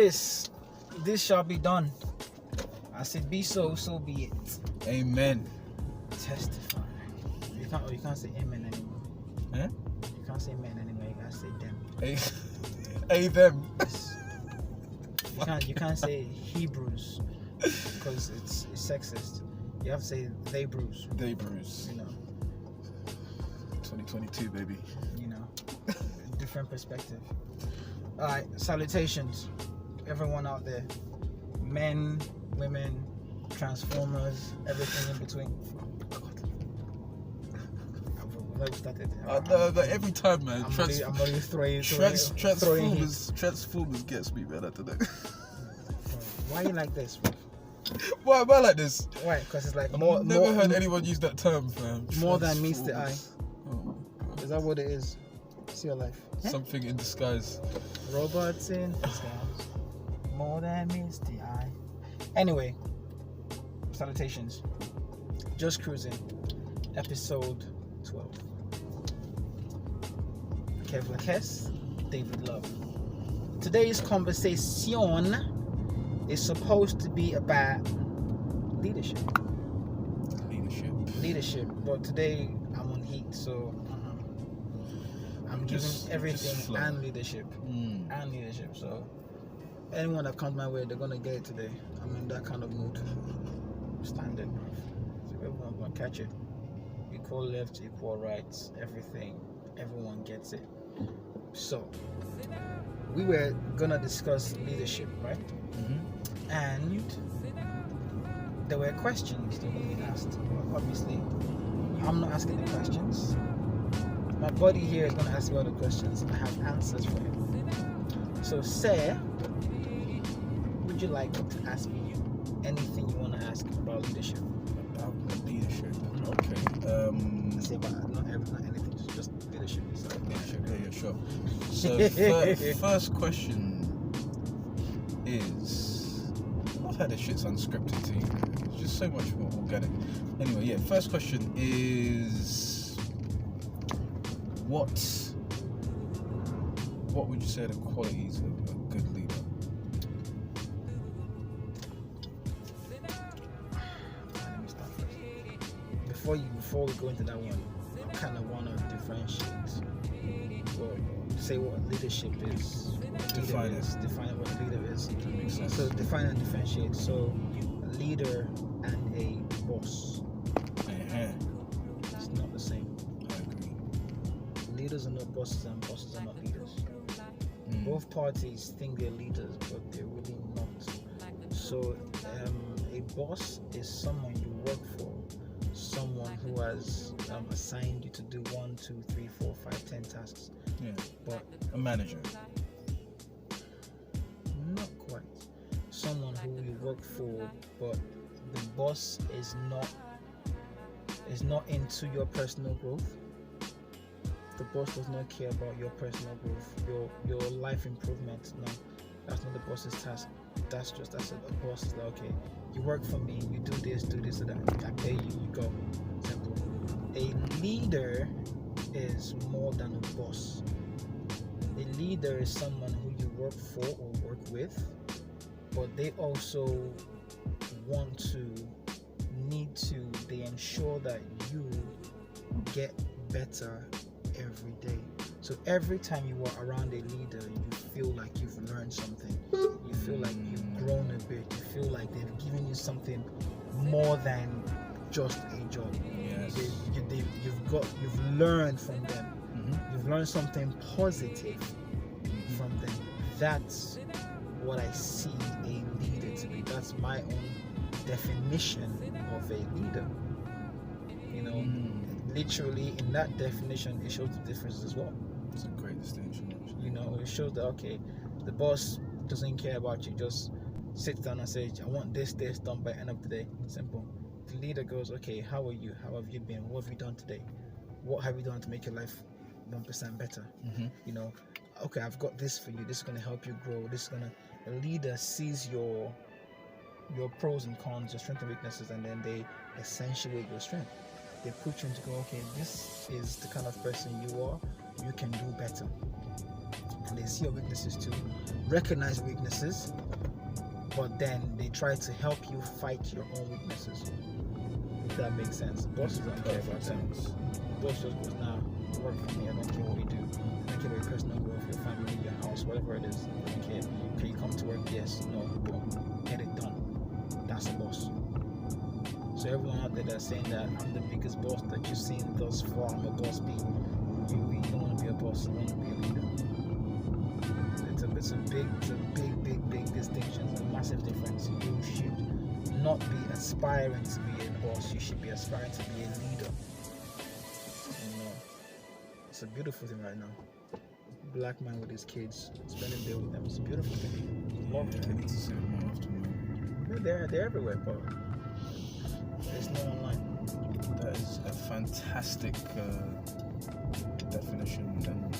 this shall be done. I said, be so be it. Amen. Testify. You can't say amen anymore. Huh? You can't say amen anymore. You gotta say them. Them. You can't say Hebrews because it's sexist. You have to say they bruise. They bruise. 2022, baby. Different perspective. All right, salutations, everyone out there, men, women, transformers, everything in between. I've never started. Every time, man. I'm already throwing Transformers gets me, man. I don't know. Why are you like this, bro? Why am I like this? Why? Because it's like I've never heard anyone use that term, fam. More than meets the eye. Oh. Is that what it is? It's your life. Something in disguise. Robots in disguise. More than meets the eye. Anyway, salutations. Just Cruising, episode 12. Kevin Hess, David Love. Today's conversation is supposed to be about leadership. But today I'm on heat, so I'm giving everything and leadership. So anyone that comes my way, they're gonna get it today. I'm in that kind of mood. Standing. So everyone's gonna catch it. Equal left, equal right, everything. Everyone gets it. So we were gonna discuss leadership, right? And there were questions that were being asked. Obviously, I'm not asking the questions. My buddy here is going to ask me all the questions. I have answers for him. So, sir, would you like to ask me anything you want to ask about leadership? About leadership. Okay. I say about not anything, just leadership. Leadership. Yeah, sure. So, first question is. I've had this shit's unscripted to you. It's just so much more organic. Anyway, yeah, first question is what would you say are the qualities of a good leader? Let me start first. Before we go into that one, I kind of want to differentiate say what leadership is. Define what a leader is. That makes sense. So define and differentiate. So a leader and a boss. It's not the same. I agree. Leaders are not bosses and bosses are not leaders. Both parties think they're leaders, but they're really not. So a boss is someone you work for, someone who has assigned you to do 1, 2, 3, 4, 5, 10 tasks. Yeah. But a manager. Not quite. Someone who you work for, but the boss is not into your personal growth. The boss does not care about your personal growth, your life improvement. No, that's not the boss's task. That's a boss is like, okay, you work for me, you do this, so that I pay you, you go. Simple. A leader is more than a boss. A leader is someone who you work for or work with, but they also they ensure that you get better every day. So every time you are around a leader, you feel like you've learned something. You feel like you've grown a bit. You feel like they've given you something more than just a job. Yes. You've learned from them. You've learned something positive from them. That's what I see a leader to be. That's my own definition of a leader. Literally in that definition, it shows the difference as well. It's a great distinction, actually. It shows that, okay, the boss doesn't care about you, just sits down and says, I want this done by the end of the day. Simple. The leader goes, okay, how are you? How have you been? What have you done today? What have you done to make your life 1% better? Okay, I've got this for you. This is going to help you grow. A leader sees your pros and cons, your strengths and weaknesses, and then they accentuate your strength. They put you into go, okay, this is the kind of person you are. You can do better. and they see your weaknesses too. Recognize weaknesses, but then they try to help you fight your own weaknesses. If that makes sense. Bosses don't care about that. Boss just goes, nah, work for me. I don't care what you do. I don't care about your personal growth, your family, your house, whatever it is. I don't care. Can you come to work? Yes. No. Boom. Get it done. That's a boss. So everyone out there that's saying that I'm the biggest boss that you've seen thus far, I'm a boss B. You don't want to be a boss. You want to be a leader. It's a big distinction. It's a massive difference. You should not be aspiring to be a boss. You should be aspiring to be a leader. It's a beautiful thing right now. Black man with his kids, spending day with them. It's a beautiful thing. I need to see it more often. They're everywhere, but there's no online. That is a fantastic definition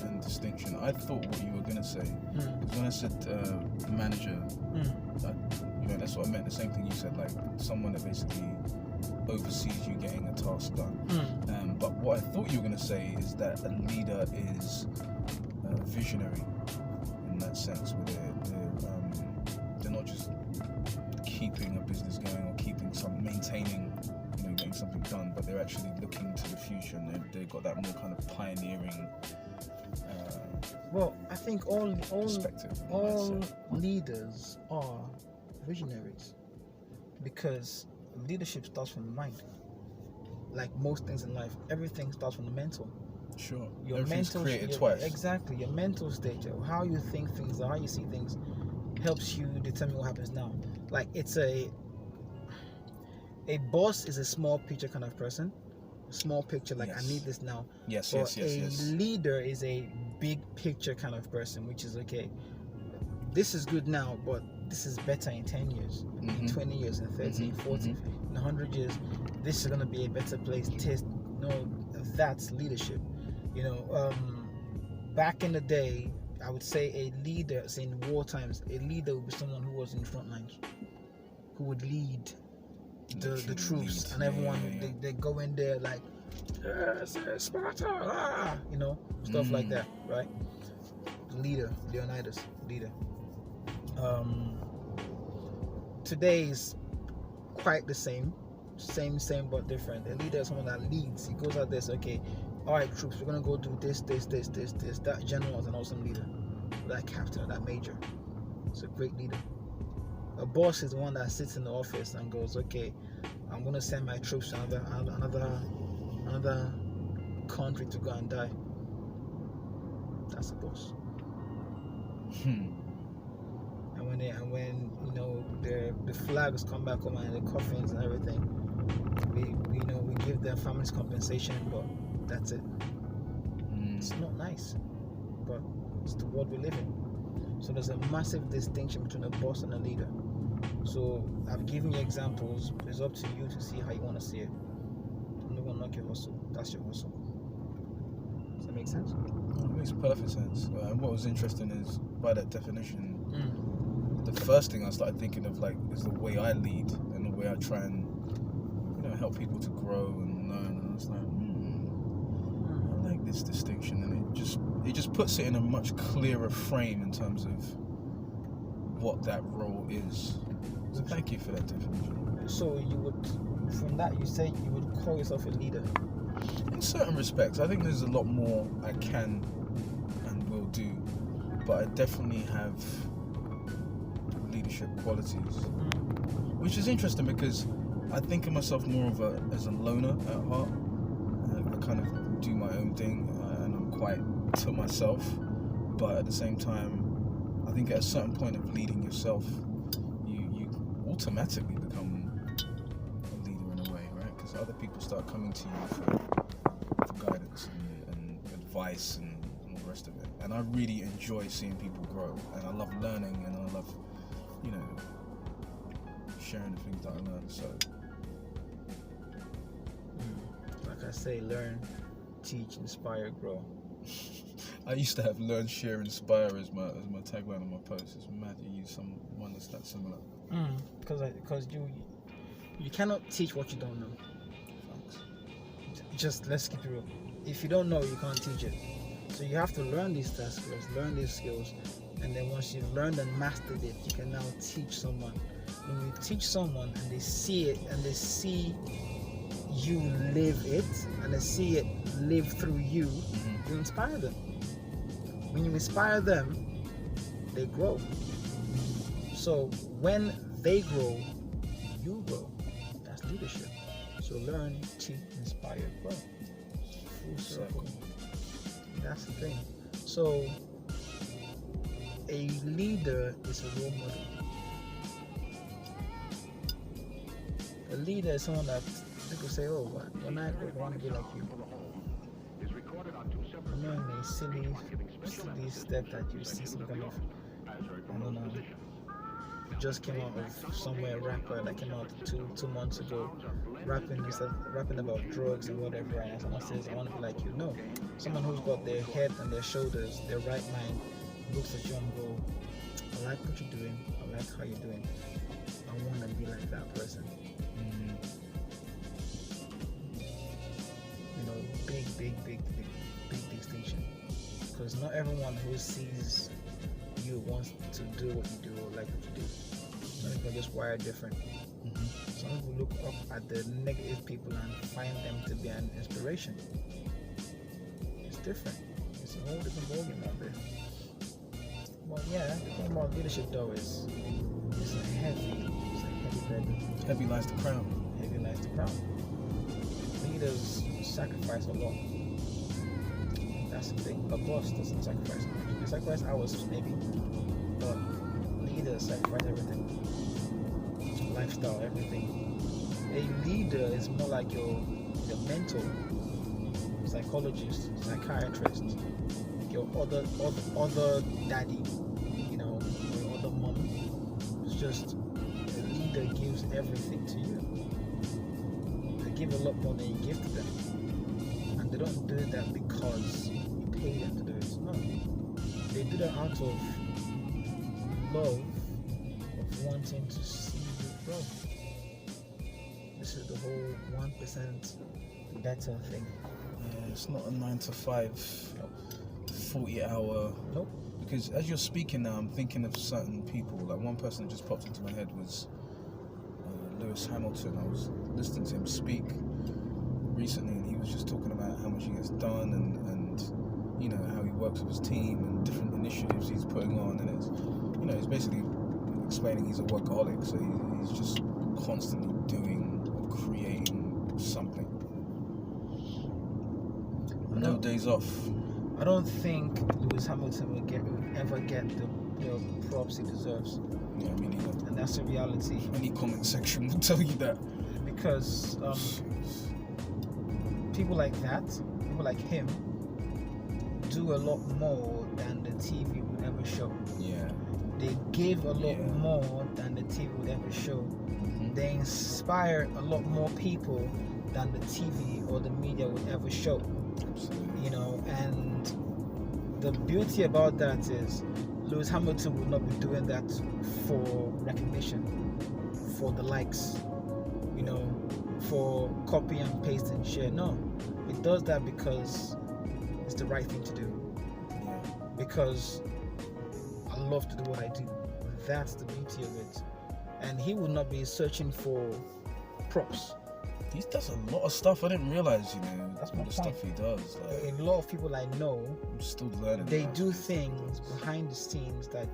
and distinction. I thought what you were going to say, because when I said manager, that's what I meant. The same thing you said, like someone that basically oversees you getting a task done. But what I thought you were going to say is that a leader is visionary in that sense, where they're not just keeping a business going or maintaining, getting something done, but they're actually looking to the future, and they've got that more kind of pioneering. Well, I think all perspective. All leaders are visionaries, because leadership starts from the mind. Like most things in life, everything starts from the mental. Sure. Your mental created twice. Exactly. Your mental state, how you think things, how you see things, helps you determine what happens now. Like it's a boss is a small picture kind of person. Small picture, like yes. I need this now. Yes. Leader is a big picture kind of person, which is okay. This is good now, but this is better in 10 years, in 20 years, in 30, 40, in 100 years. This is going to be a better place. That's leadership. Back in the day, I would say a leader, say in war times, a leader would be someone who was in the front lines, who would lead the troops, and everyone they go in there like Sparta, stuff like that, right? Leader, Leonidas, leader. Today is quite the same but different. A leader is someone that leads. He goes out there, says, okay, all right, troops, we're gonna go do this. That general is an awesome leader. That captain, that major, it's a great leader. A boss is the one that sits in the office and goes, okay, I'm gonna send my troops to another country to go and die. That's a boss. And when the flags come back home and the coffins and everything, we give their families compensation, but that's it. It's not nice, but it's the world we live in. So there's a massive distinction between a boss and a leader. So I've given you examples. It's up to you to see how you want to see it. I'm not gonna knock your hustle. That's your hustle. Does that make sense? It makes perfect sense. And what was interesting is, by that definition, the first thing I started thinking of is the way I lead and the way I try and help people to grow and learn. And I was like, I like this distinction, and it just puts it in a much clearer frame in terms of what that role is. So thank you for that definition. So you would, from that, you say you would call yourself a leader? In certain respects, I think there's a lot more I can and will do, but I definitely have leadership qualities, which is interesting because I think of myself more as a loner at heart. I kind of do my own thing, and I'm quite to myself, but at the same time, I think at a certain point of leading yourself, you automatically become a leader in a way, right? Because other people start coming to you for guidance and advice and all the rest of it. And I really enjoy seeing people grow, and I love learning, and I love, sharing the things that I learn. So, like I say, learn, teach, inspire, grow. I used to have learn, share, inspire as my tagline on my post. It's mad you use one that's that similar. Because you cannot teach what you don't know. Thanks. Just let's keep it real. If you don't know, you can't teach it. So you have to learn these skills, learn these skills, and then once you've learned and mastered it, you can now teach someone. When you teach someone and they see it and they see you live it and they see it live through you, you inspire them. When you inspire them, they grow. So when they grow, you grow. That's leadership. So learn, teach, inspire, grow. Full circle. That's the thing. So a leader is a role model. A leader is someone that people say, oh, when I want to be like you. You know, in a silly step that you see some kind of, I don't know, just came out of somewhere, a rapper that came out two months ago, rapping about drugs and whatever, and someone says, I want to be like you. No, someone who's got their head and their shoulders, their right mind, looks at you and go, I like what you're doing, I like how you're doing, I want to be like that person. You know, big distinction, because not everyone who sees you wants to do what you do or like what you do. Some people are just wired different. Some people look up at the negative people and find them to be an inspiration. It's different. It's a whole different ballgame out there. Well, yeah, the thing about leadership though is it's a heavy burden. Heavy lies the crown. Heavy lies the crown. Leaders sacrifice a lot. That's the thing. A boss doesn't sacrifice much. They sacrifice hours maybe, but leaders sacrifice everything. Lifestyle, everything. A leader is more like your mentor, psychologist, psychiatrist, your other daddy, you know, your other mom. It's just a leader gives everything to you. They give a lot more than you give to them, and they don't do that because you pay them to do it. No, they do that out of love, of wanting to see you grow. This is the whole 1% better thing. Yeah, it's not a 9 to 5, Nope. 40-hour. Nope. Because as you're speaking now, I'm thinking of certain people. Like one person that just popped into my head was Lewis Hamilton. I was listening to him speak recently, and he was just talking about how much he gets done and you know how he works with his team and different initiatives he's putting on, and it's, you know, he's basically explaining he's a workaholic, so he's just constantly doing or creating something. No days off. I don't think Lewis Hamilton will ever get the props he deserves. Yeah, I mean, And that's the reality. Any comment section will tell you that. Because people like that, people like him, do a lot more than the TV would ever show. Yeah. They give a lot more than the TV would ever show. Mm-hmm. They inspire a lot more people than the TV or the media would ever show. Absolutely. You know, and the beauty about that is Lewis Hamilton would not be doing that for recognition, for the likes, you know, for copy and paste and share. No, it does that because it's the right thing to do. Yeah. Because I love to do what I do. That's the beauty of it. And he would not be searching for props. He does a lot of stuff I didn't realize, you know. That's all my the point. stuff he does. Like, A lot of people I know, I'm still learning. they now. do things behind the scenes that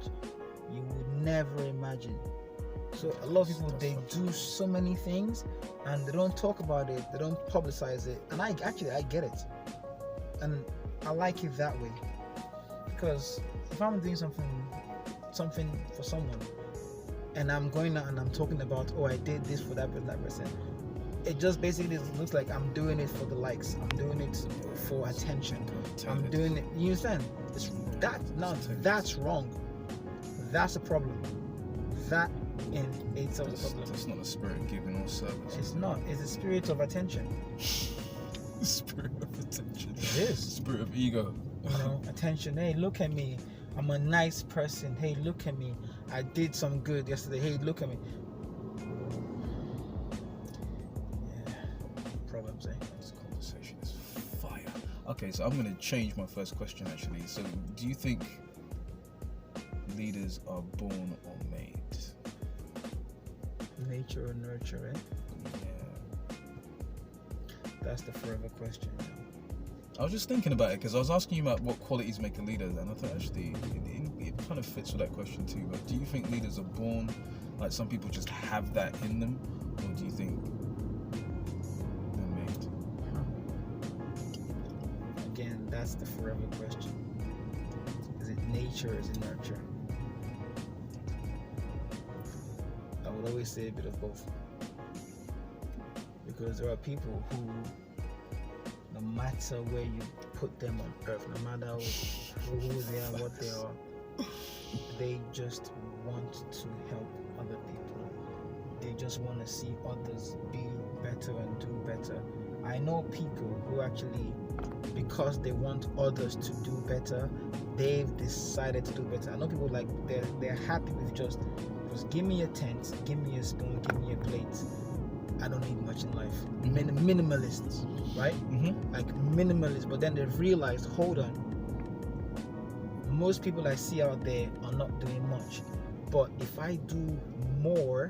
you would never imagine. So a lot of people, they do so many things and they don't talk about it, they don't publicize it, and I get it, and I like it that way. Because if I'm doing something for someone and I'm going out and I'm talking about, oh, I did this for that person, it just basically looks like I'm doing it for the likes, I'm doing it for attention, I'm doing it, you understand? That's wrong. That's a problem. That in itself is a problem. That's not a spirit giving or service. It's not. It's a spirit of attention. Spirit of attention. It is. Spirit of ego. You know, attention. Hey, look at me. I'm a nice person. Hey, look at me. I did some good yesterday. Hey, look at me. Yeah. Problems, eh? This conversation is fire. Okay, so I'm going to change my first question actually. So, do you think leaders are born or made? Nature or nurture, eh? Yeah. That's the forever question. I was just thinking about it because I was asking you about what qualities make a leader, and I thought actually it kind of fits with that question too. But do you think leaders are born, like some people just have that in them, or do you think they're made? Again, that's the forever question. Is it nature or is it nurture? I would always say a bit of both. Because there are people who, no matter where you put them on earth, no matter who they are, what they are, they just want to help other people. They just want to see others be better and do better. I know people who actually, because they want others to do better, they've decided to do better. I know people like they're happy with just give me a tent, give me a spoon, give me a plate. I don't need much in life. Minimalists, right? Like minimalists, but then they've realized, hold on, most people I see out there are not doing much, but if I do more,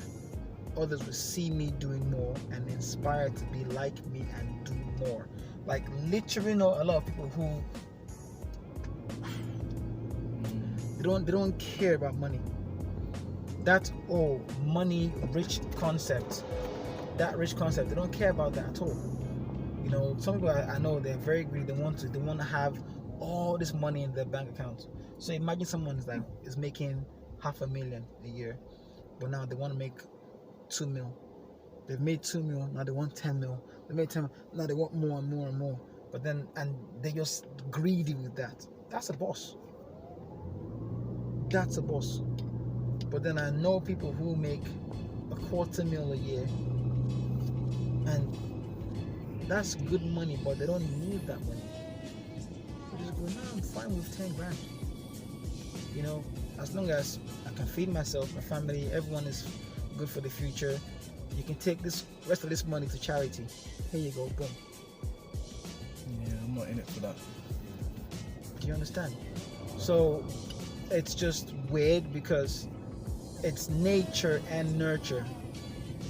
others will see me doing more and inspire to be like me and do more. Like literally know a lot of people who they don't care about money. That money rich concept. That rich concept, they don't care about that at all. You know, some people I know, they're very greedy. They want to have all this money in their bank account. So imagine someone is making $500,000 a year, but now they want to make 2 mil. They've made 2 mil, now they want 10 mil. They made 10 mil, now they want more and more and more. But then, and they're just greedy with that. That's a boss. That's a boss. But then I know people who make $250,000 a year, and that's good money, but they don't need that money. They just go, no, I'm fine with 10 grand. You know, as long as I can feed myself, my family, everyone is good for the future. You can take this rest of this money to charity. Here you go, boom. Yeah, I'm not in it for that. Do you understand? So it's just weird because it's nature and nurture.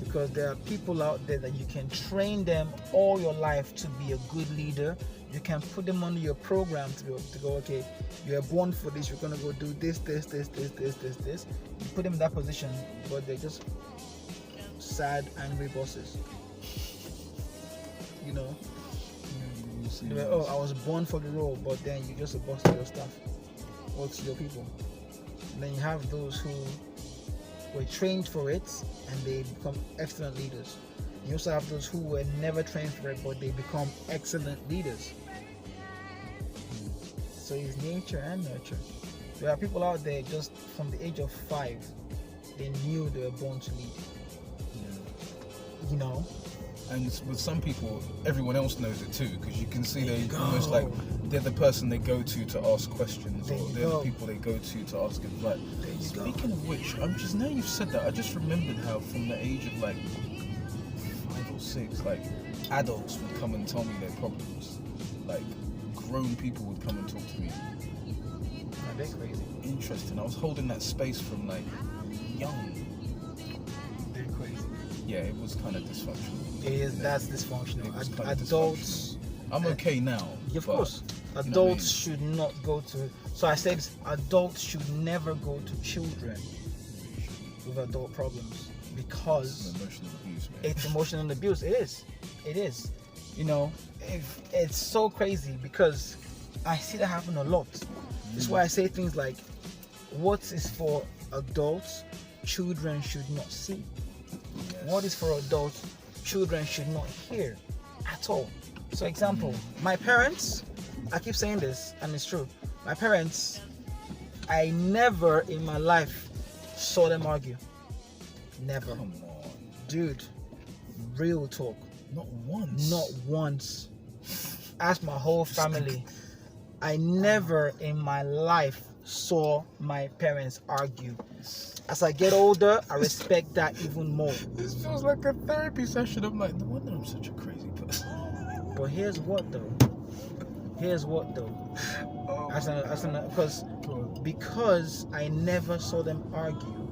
Because there are people out there that you can train them all your life to be a good leader. You can put them under your program to go, okay, you're born for this, you're going to go do this. You put them in that position, but they're just sad, angry bosses. You know? Like, I was born for the role, but then you're just a boss to your staff or to your people. And then you have those who were trained for it and they become excellent leaders. You also have those who were never trained for it, but they become excellent leaders. So it's nature and nurture. There are people out there just from the age of 5, they knew they were born to lead. You know? And with some people, everyone else knows it too, because you can see they almost like they're the person they go to ask questions, or they're the people they go to ask advice. Speaking of which, now you've said that, I just remembered how from the age of like 5 or 6, like adults would come and tell me their problems. Like grown people would come and talk to me. They're crazy. Interesting. I was holding that space from like young. They're crazy. Yeah, it was kind of dysfunctional. It is. Yeah. That's dysfunctional. Adults. I'm okay now. Of course. Adults should not go to. So I said adults should never go to children with adult problems because it's emotional abuse, man. It's emotional abuse. It is. You know, it's so crazy because I see that happen a lot. This is why I say things like, "What is for adults, children should not see. Yes. What is for adults, children should not hear at all." So, example, my parents. I keep saying this, and it's true. My parents, I never in my life saw them argue. Never. Come on. Dude, real talk. Not once. Not once. Ask my whole family. I never in my life saw my parents argue. As I get older, I respect that even more. This feels like a therapy session. I'm like, no wonder I'm such a crazy person. But here's what though. Here's what though. Because I never saw them argue,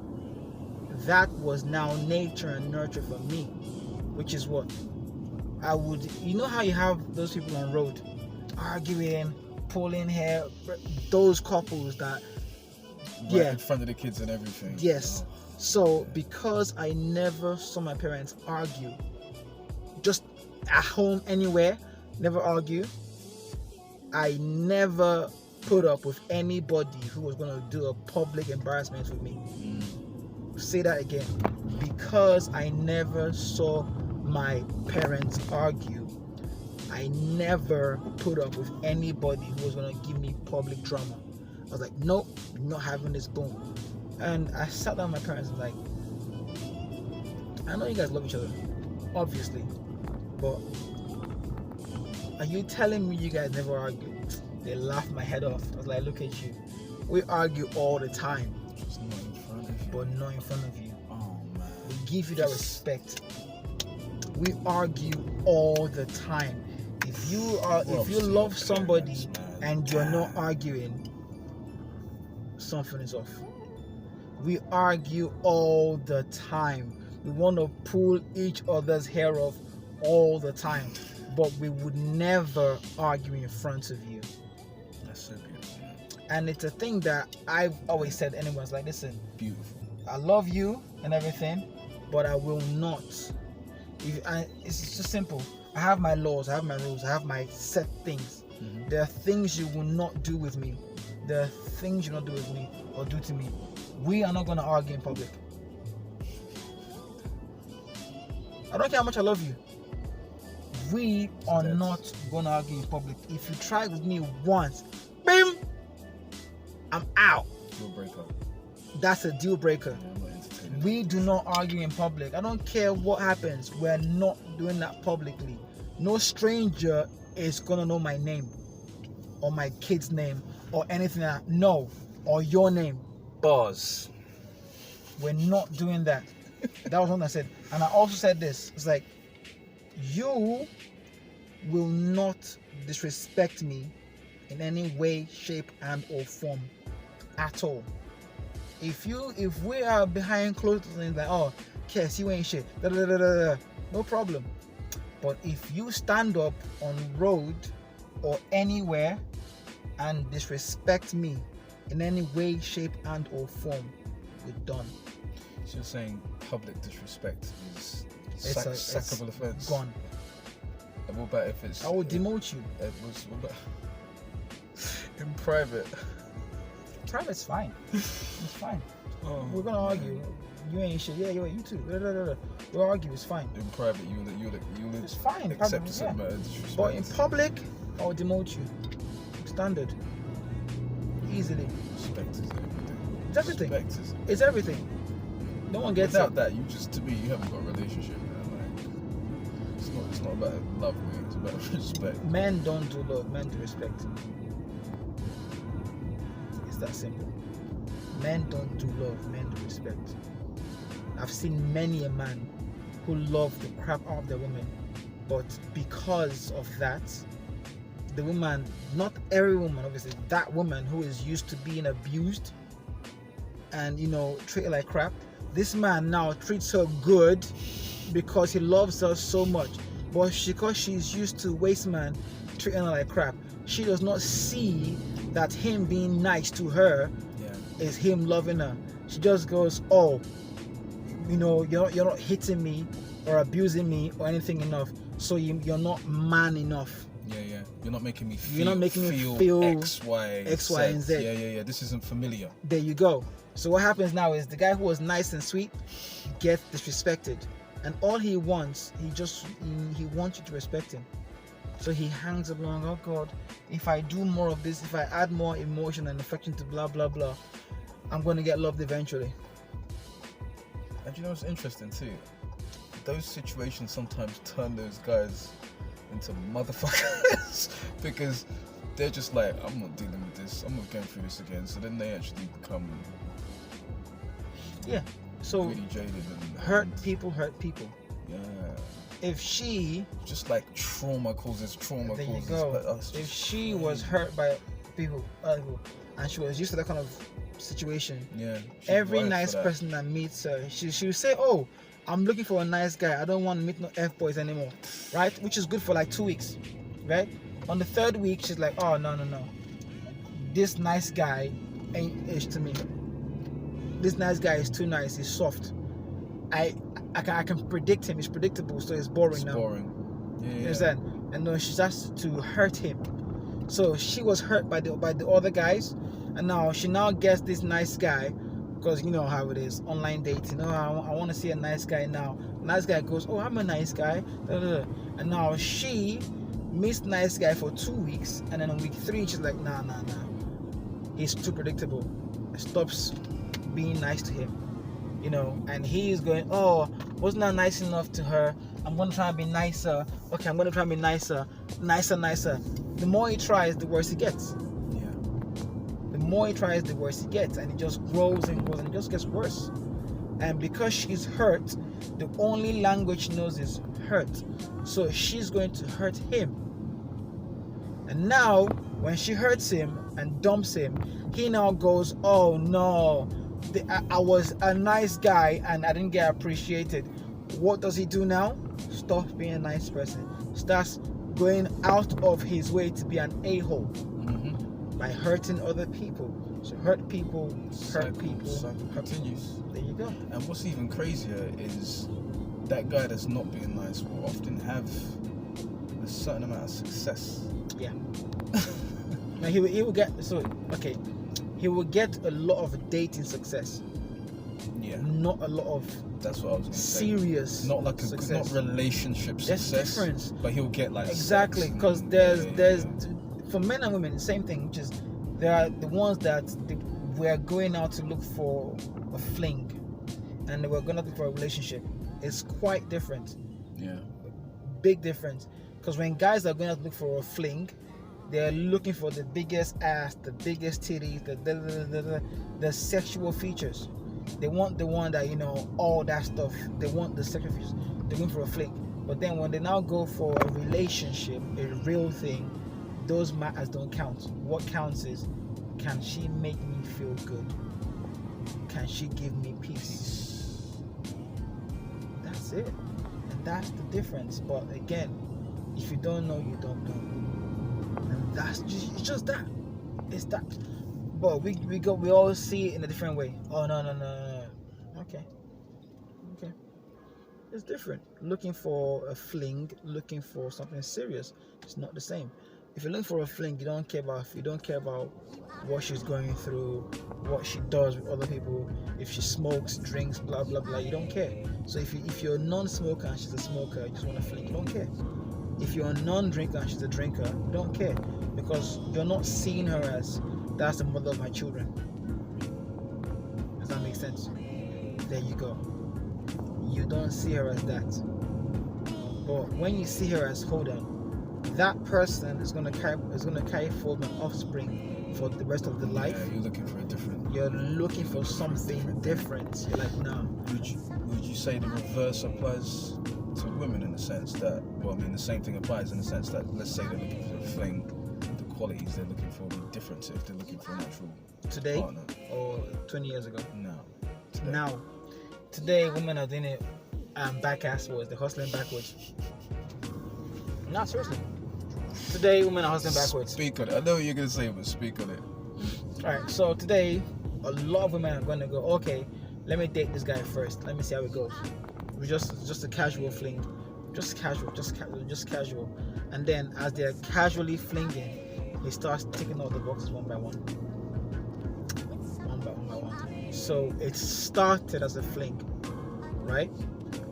that was now nature and nurture for me, which is what I would. You know how you have those people on road arguing, pulling hair, those couples that in front of the kids and everything. Yes. So because I never saw my parents argue, just at home anywhere, never argue, I never put up with anybody who was going to do a public embarrassment with me. Say that again. Because I never saw my parents argue, I never put up with anybody who was going to give me public drama. I was like, nope, not having this, boom. And I sat down with my parents and was like, I know you guys love each other, obviously, but are you telling me you guys never argue? They laughed my head off. I was like, look at you. We argue all the time. Just not in front of you. But not in front of you. Oh man. We give you that respect. We argue all the time. If you love somebody and you're not arguing, something is off. We argue all the time. We want to pull each other's hair off all the time, but we would never argue in front of you. That's so beautiful. And it's a thing that I've always said. Anyone's like, listen, Beautiful. I love you and everything, but I will not. It's just simple. I have my laws, I have my rules, I have my set things. Mm-hmm. There are things you will not do with me. There are things you will not do with me or do to me. We are not going to argue in public. I don't care how much I love you. We are not going to argue in public. If you try with me once, bam, I'm out. Deal breaker. That's a deal breaker. Yeah, I'm not entertaining. We do not argue in public. I don't care what happens. We're not doing that publicly. No stranger is going to know my name or my kid's name or anything like that. No. Or your name. Buzz. We're not doing that. That was what I said. And I also said this. It's like, you will not disrespect me in any way, shape, and or form at all. If we are behind closed doors and like, oh, Kes, you ain't shit, no problem. But if you stand up on road or anywhere and disrespect me in any way, shape, and or form, we're done. So you're saying public disrespect is sackable offence? Gone. And what about if it's... I will demote you. What about in private? Private's fine. It's fine. Oh, we're gonna argue. You ain't shit. Yeah, you too. We'll argue. It's fine. In private, you'll it's fine. accept some disrespect. But in public, I'll demote you. Standard. Easily. Respect is everything. It's everything. Respect is everything. It's everything. No one gets Without it. that, to me, you haven't got a relationship, man. Like, it's not about love, man. It's about respect. Men don't do love. Men do respect. It's that simple. Men don't do love. Men do respect. I've seen many a man who loved the crap out of their woman, but because of that, the woman, not every woman, obviously, that woman who is used to being abused and treated like crap, this man now treats her good because he loves her so much. But because she's used to waste man treating her like crap, she does not see that him being nice to her is him loving her. She just goes, oh, you're not hitting me or abusing me or anything enough, so you're not man enough. Yeah. You're not making me feel. You're not making me feel X, Y, and Z. Yeah. This isn't familiar. There you go. So what happens now is the guy who was nice and sweet gets disrespected, and all he wants, he wants you to respect him. So he hangs along. Oh God, if I do more of this, if I add more emotion and affection to blah blah blah, I'm going to get loved eventually. And you know what's interesting too? Those situations sometimes turn those guys into motherfuckers because they're just like, I'm not dealing with this, I'm not going through this again. So then they actually become so really jaded and hurt people. Yeah. if she just like trauma causes trauma. There causes, you go. But if she was hurt by people, and she was used to that kind of situation, every nice person that meets her, she will say, "Oh, I'm looking for a nice guy. I don't want to meet no F boys anymore," right? Which is good for like 2 weeks, right? On the 3rd week, she's like, "Oh no, this nice guy ain't ish to me. This nice guy is too nice. He's soft. I can predict him. He's predictable, so it's boring now." Boring. Yeah. You understand? And no, she starts to hurt him. So she was hurt by the other guys, and now she gets this nice guy, because you know how it is, online dating. I want to see a nice guy now. Nice guy goes, "Oh, I'm a nice guy," and now she meets nice guy for 2 weeks, and then on week 3 she's like, nah, he's too predictable. Stops being nice to him, and he's going, "Oh, wasn't that nice enough to her? I'm gonna try and be nicer. Okay, I'm gonna try and be nicer. The more he tries, the worse he gets. Yeah. The more he tries, the worse he gets, and it just grows and grows, and it just gets worse. And because she's hurt, the only language she knows is hurt. So she's going to hurt him. And now, when she hurts him and dumps him, he now goes, "Oh no, I was a nice guy and I didn't get appreciated." What does he do now? Stops being a nice person. Starts going out of his way to be an a-hole by hurting other people. So hurt people. Continues. There you go. And what's even crazier is that guy that's not being nice will often have a certain amount of success. Yeah. Now he will get he will get a lot of dating success. Yeah. Not a lot of. That's what I was going to say. Serious. Not like success. Not relationship success. There's difference. But he'll get like exactly, because there's for men and women the same thing. Which is there are the ones that we are going out to look for a fling, and we're going to look for a relationship. It's quite different. Yeah. Big difference. Because when guys are going out to look for a fling, they're looking for the biggest ass, the biggest titties, the sexual features. They want the one that, all that stuff. They want the sexual features. They're going for a fling. But then when they now go for a relationship, a real thing, those matters don't count. What counts is, can she make me feel good? Can she give me peace? That's it. And that's the difference. But again, if you don't know, you don't know. And that's just that. It's that. But we all see it in a different way. Oh no. Okay. It's different. Looking for a fling, looking for something serious, it's not the same. If you're looking for a fling, you don't care about what she's going through, what she does with other people, if she smokes, drinks, blah blah blah. You don't care. So if you're a non-smoker and she's a smoker, you just want a fling. You don't care. If you're a non-drinker and she's a drinker, you don't care, because you're not seeing her as, that's the mother of my children. Does that make sense? There you go. You don't see her as that. But when you see her as, hold on, that person is gonna carry forward my offspring for the rest of the life. Yeah, you're looking for a different. You're looking for something different. You're like, no. Would you say the reverse applies to women in the sense that, the same thing applies in the sense that, let's say they're looking for a fling, the qualities they're looking for will be different if they're looking for an actual today partner. Or 20 years ago? No. Today women are doing it back asswards. They're hustling backwards. No, seriously. Today women are hustling backwards. Speak on it. I know what you're going to say, but speak on it. Alright, so today a lot of women are going to go, okay, let me date this guy first. Let me see how it goes. Just a casual fling. Just casual. And then as they're casually flinging, he starts ticking all the boxes one by one. So it started as a fling, right?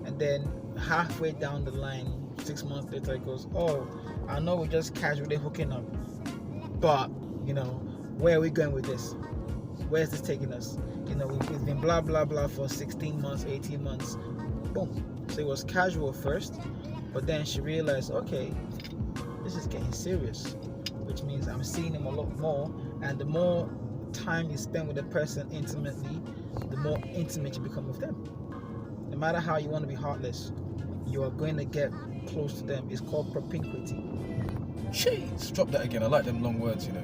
And then halfway down the line, 6 months later, it goes, oh, I know we're just casually hooking up, but where are we going with this? Where's this taking us? It's been blah blah blah for 16 months, 18 months. Boom. So it was casual first, but then she realized, okay, this is getting serious, which means I'm seeing him a lot more, and the more time you spend with a person intimately, the more intimate you become with them. No matter how you want to be heartless, you are going to get close to them. It's called propinquity. Jeez, drop that again. I like them long words, you know.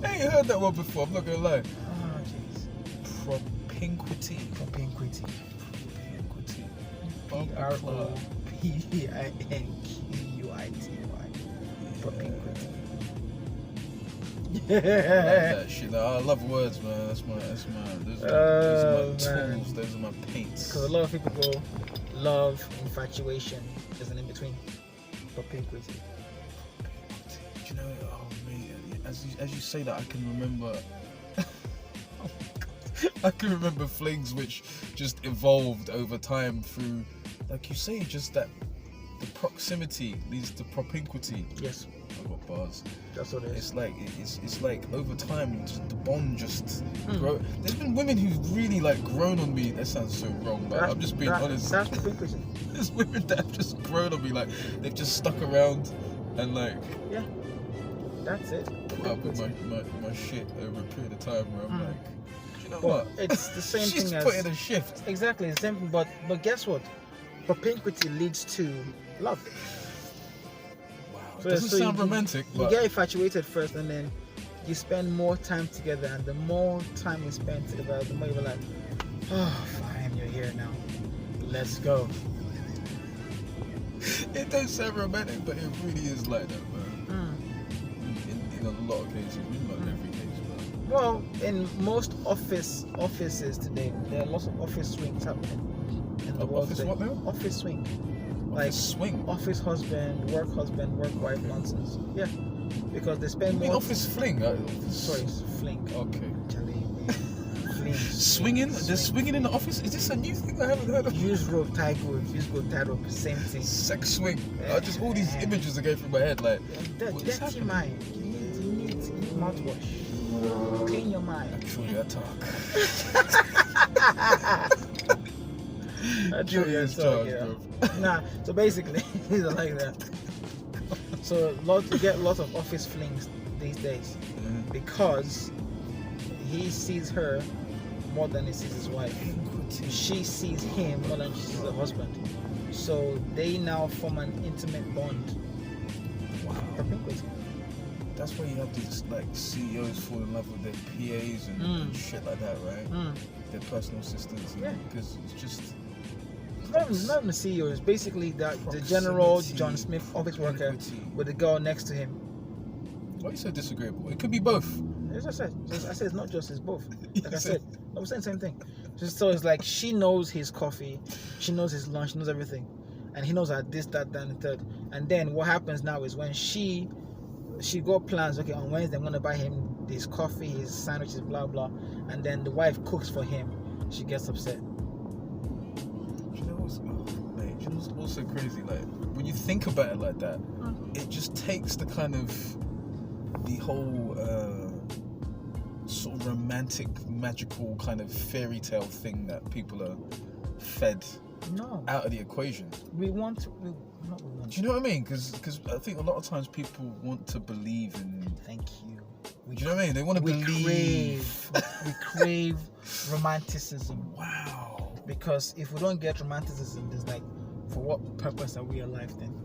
I ain't heard that one before, I'm not gonna lie. Oh, jeez. Propinquity. Propinquity. Propinquity. Propinquity. Yeah. I like that shit. I love words, man. Those are my tools. Those are my paints. Because a lot of people go love, infatuation. There's an in between. Propinquity. You know, oh man, as you say that, I can remember. I can remember flings which just evolved over time through, like you say, just that the proximity leads to propinquity. Yes. I've got bars. That's what it is. It's like over time, just the bond just grow. There's been women who've really like grown on me. That sounds so wrong, but I'm just being honest. That's propinquity. There's women that have just grown on me, like they've just stuck around and like. Yeah. That's it. I'll put my shit over a period of time where I'm like, you know what? what? It's the same She's thing as. She's putting a shift. Exactly the same thing, but guess what? Propinquity leads to love. Wow. So, doesn't sound romantic. You get infatuated first, and then you spend more time together, and the more time you spend together, the more you're like, oh, fine, you're here now. Let's go. It does sound romantic, but it really is like that, man. In a lot of cases, not every case, but. Well, in most offices today, there are lots of office swings happening in the world office today. What now? Office swing. Office swing. Office husband, work wife nonsense. Yeah, because they spend more. Office fling. Sorry, fling. Okay. Fling. Swinging? There's swinging in the office? Is this a new thing I haven't heard of? Use rope, tightrope, same thing. Sex swing. Just all these images are going through my head like. Dirty mind. You need mouthwash. Clean your mind. Actually, I talk. Nah, so basically, these are like that. So you get lots of office flings these days because he sees her more than he sees his wife. She sees him more than she sees her husband. So they now form an intimate bond. Wow. Propinquity. That's why you have these like CEOs fall in love with their PAs and shit like that, right? Their personal assistants. Yeah. Because it's just. Not even the CEO. It's basically the general John Smith office worker with the girl next to him. Why are you so disagreeable? It could be both. As I said, it's not just, it's both. Like I said, I was saying the same thing. So it's like she knows his coffee, she knows his lunch, she knows everything, and he knows her this, that, and the third. And then what happens now is when she got plans. Okay, on Wednesday I'm gonna buy him his coffee, his sandwiches, blah blah, and then the wife cooks for him. She gets upset. You know what's also crazy? Like when you think about it like that, it just takes the kind of the whole sort of romantic, magical kind of fairy tale thing that people are fed out of the equation. Do you know what I mean? Because I think a lot of times people want to believe in. Thank you. Do you know what I mean? They want to believe. We crave romanticism. Wow. Because if we don't get romanticism, it's like, for what purpose are we alive then?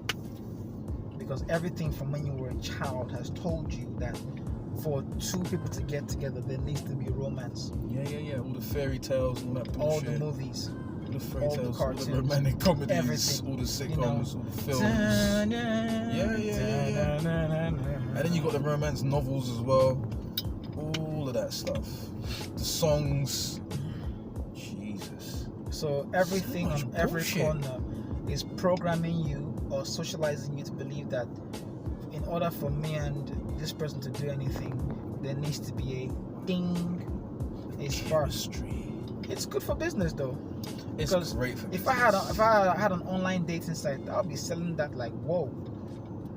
Because everything from when you were a child has told you that for two people to get together, there needs to be romance. Yeah. All the fairy tales, all that bullshit. All the movies. All the fairy tales, cartoons, all the romantic comedies, everything, all the sitcoms, all the films. Yeah. And then you got the romance novels as well. All of that stuff. The songs. Jesus. So everything on every corner is programming you or socializing you to believe that in order for me and this person to do anything, there needs to be a ding, a spark. It's good for business though. It's great for business. If I had an online dating site, I'll be selling that like whoa.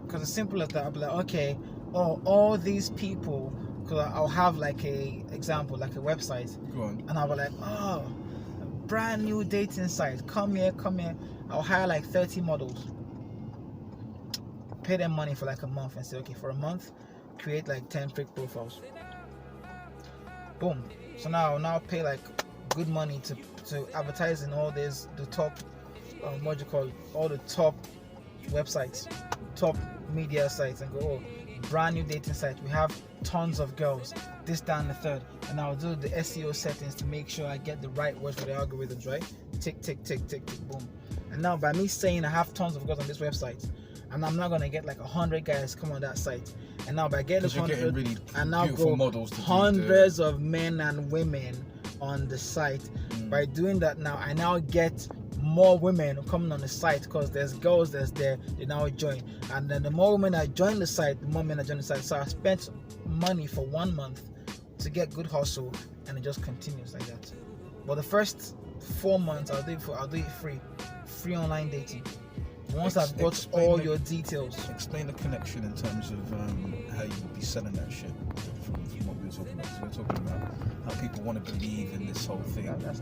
Because as simple as that, I'll be like, okay, all these people. Because I'll have like a example, like a website. Go on. And I'll be like, a brand new dating site. Come here. I'll hire like 30 models. Pay them money for like a month and say, okay, for a month, create like 10 fake profiles. Boom. So now I'll now pay like good money to advertise in all this, the top, what do you call it, all the top websites, top media sites, and go, oh, brand new dating site. We have tons of girls, this, that, and the third. And I'll do the SEO settings to make sure I get the right words for the algorithms, right? Tick, tick, tick, tick, tick, boom. And now by me saying I have tons of girls on this website, and I'm not gonna get like 100 guys come on that site. And now by getting 100, really and now go models hundreds of men and women on the site. By doing that now, I now get more women coming on the site because there's girls that's there, they now join. And then the more women I join the site, the more men I join the site. So I spent money for 1 month to get good hustle, and it just continues like that. But the first 4 months I'll do it free online dating. Once I've got all your details. Explain the connection in terms of how you would be selling that shit from what we were talking about. So we're talking about how people want to believe in this whole thing. That's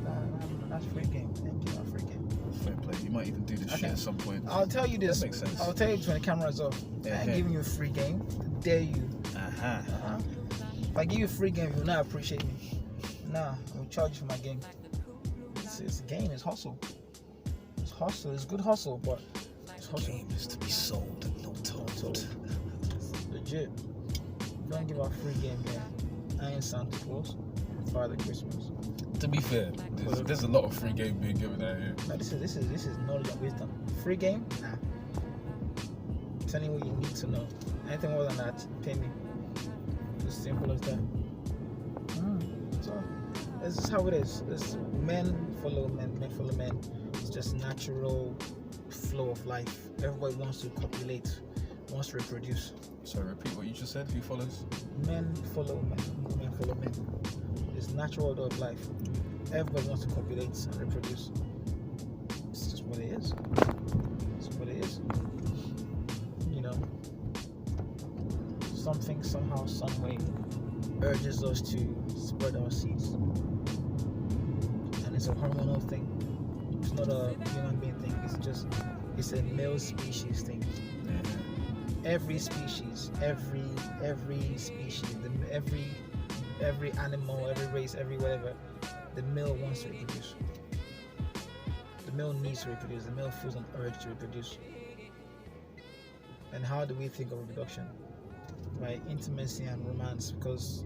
free game. Thank you, free game. Fair play. You might even do this shit at some point. I'll tell you this. That makes sense. I'll tell you this when the camera's off. I'm giving you a free game. Dare you? If I give you a free game, you'll not appreciate me. Nah, I'll charge you for my game. It's a game. It's hustle. It's hustle. It's good hustle, but it's hustle. Game is to be sold and not told. Legit. Don't give out free game here. I ain't Santa Claus. Father Christmas. To be fair, there's a lot of free game being given out here. No, this is knowledge and wisdom. Free game? Nah. Tell you what you need to know. Anything more than that, pay me. As simple as that. So this is how it is. It's men follow men, men follow men. It's just natural flow of life. Everybody wants to copulate, wants to reproduce. So repeat what you just said. Who follows? Men follow men. Men follow men. It's natural order of life. Everybody wants to copulate and reproduce. It's just what it is. It's what it is. You know, something somehow, some way urges us to spread our seeds, and it's a hormonal thing. It's not a human being thing. It's a male species thing. Every species, every species, every animal, every race, every whatever, the male wants to reproduce. The male needs to reproduce. The male feels an urge to reproduce. And how do we think of reproduction? By intimacy and romance, because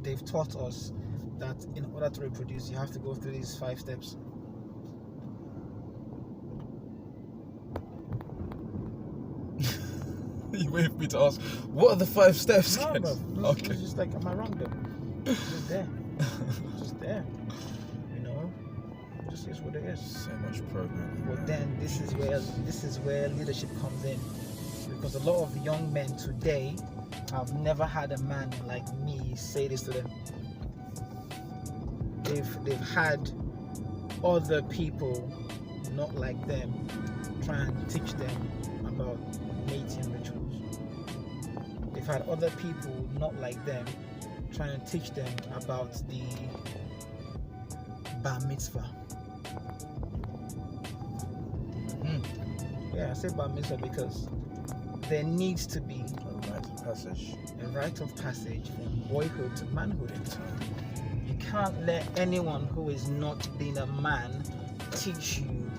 they've taught us that in order to reproduce, you have to go through these 5 steps. You wait for me to ask, what are the 5 steps? No, bro. Okay. It's just like, am I wrong though? It's just there. It's just there. You know? It just is what it is. So much programming. But then this is where leadership comes in. Because a lot of young men today have never had a man like me say this to them. They've had other people not like them try and teach them about mating rituals. They've had other people not like them trying to teach them about the bar mitzvah. Yeah, I say bar mitzvah because there needs to be a rite of passage from boyhood to manhood. You can't let anyone who is not being a man teach you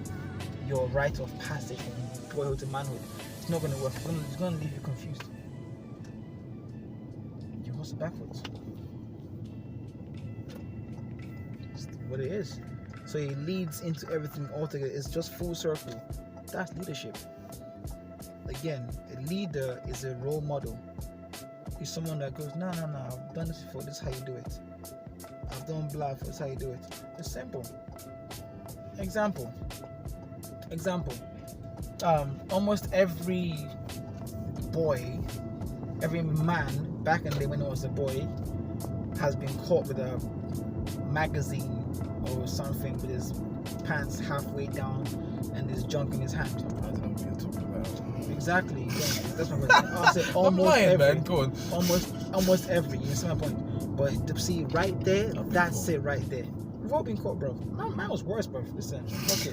your rite of passage from boyhood to manhood. It's not going to work. It's going to leave you confused. You hustle backwards. It's what it is. So it leads into everything altogether. It's just full circle. That's leadership. Again, a leader is a role model. He's someone that goes, no, I've done this before. This is how you do it. I've done blah before. This is how you do it. It's simple. Example. Almost every boy, every man back in the day when he was a boy, has been caught with a magazine or something with his pants halfway down and his junk in his hand. I don't know what you're talking about. Exactly. Yeah, that's my point. I'll say almost every. Man. Go on. Almost every. You see my point? But see, right there, that's it right there. We've all been caught, bro. Mine was worse, bro. Listen, okay.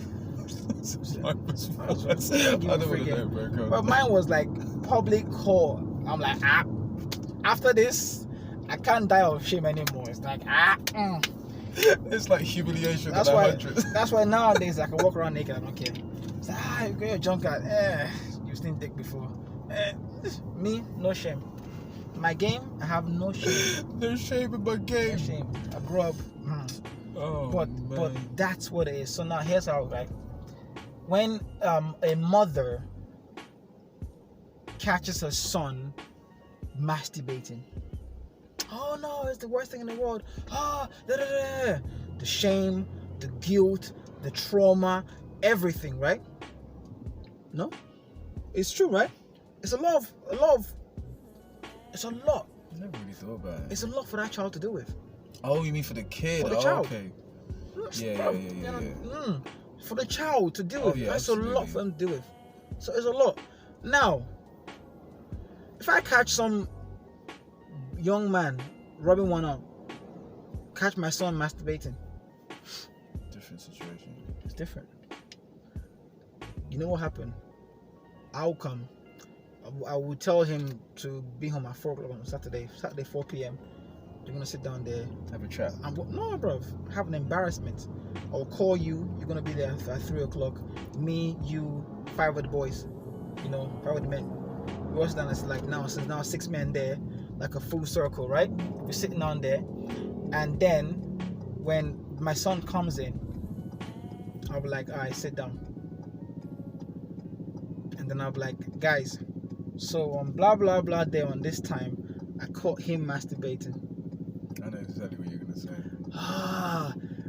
Mine was worse. I don't want to know, bro. But mine was like public court. I'm like, after this, I can't die of shame anymore. It's like It's like humiliation. That's why nowadays I can walk around naked. I don't care. It's like, you got your junk out. You seen dick before. Me, no shame. My game, I have no shame. No shame in my game. No shame. I grew up. But that's what it is. So now here's how, right? When a mother catches her son masturbating, oh no, it's the worst thing in the world. The shame, the guilt, the trauma, everything, right? No, it's true, right? It's a lot. It's a lot. I never really thought about it. It's a lot for that child to do with. Oh, you mean for the kid? For the child. Okay. Yeah. For the child to deal with. Yeah, That's absolutely. a lot for them to deal with. So it's a lot. Now, if I catch some young man rubbing one up, catch my son masturbating. Different situation. It's different. You know what happened? I'll come. I will tell him to be home at 4 o'clock on Saturday 4 p.m. You're gonna sit down there. Have a chat. No, bro. Have an embarrassment. I'll call you. You're gonna be there at 3 o'clock. Me, you, 5 of the boys. 5 of the men. We watch down. It's like now 6 men there, like a full circle, right? We're sitting down there, and then when my son comes in, I'll be like, all right, sit down. And then I'll be like, guys, so on blah blah blah day on this time, I caught him masturbating. I know exactly what you're gonna say.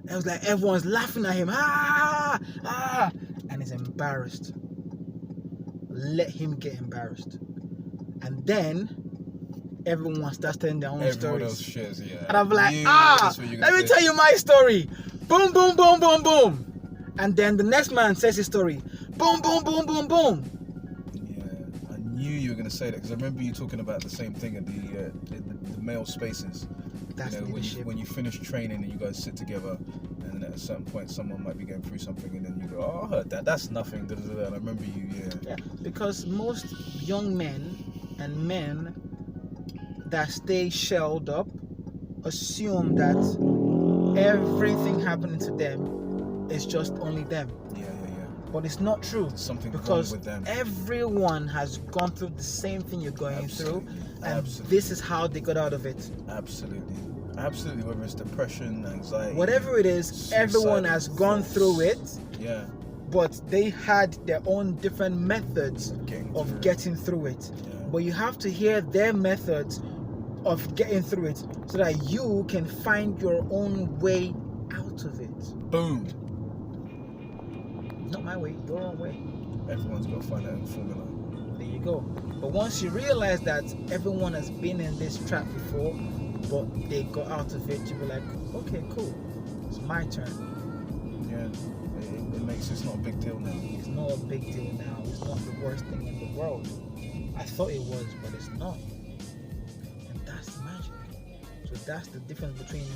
It was like everyone's laughing at him. And he's embarrassed. Let him get embarrassed. And then everyone starts telling their own stories. Everyone else shares, yeah. And I'm like, let me tell you my story. Boom, boom, boom, boom, boom. And then the next man says his story. Boom, boom, boom, boom, boom. Yeah, I knew you were going to say that because I remember you talking about the same thing at the male spaces. That's when you finish training and you guys sit together, and then at a certain point someone might be going through something, and then you go, "Oh, I heard that. That's nothing." And I remember you, Yeah, because most young men and men that stay shelled up assume that everything happening to them is just only them. Yeah. But it's not true. There's something because wrong with them. Everyone has gone through the same thing you're going through, and this is how they got out of it. Absolutely. Whether it's depression, anxiety, whatever it is, suicide, everyone has gone through it. Yeah. But they had their own different methods of getting through it. Yeah. But you have to hear their methods of getting through it so that you can find your own way out of it. Boom. Not my way, your own way. Everyone's got to find their own formula. There you go. But once you realize that everyone has been in this trap before, but they got out of it, you'll be like, okay, cool. It's my turn. Yeah. It makes it's not a big deal now. It's not a big deal now. It's not the worst thing in the world. I thought it was, but it's not. And that's the magic. So that's the difference between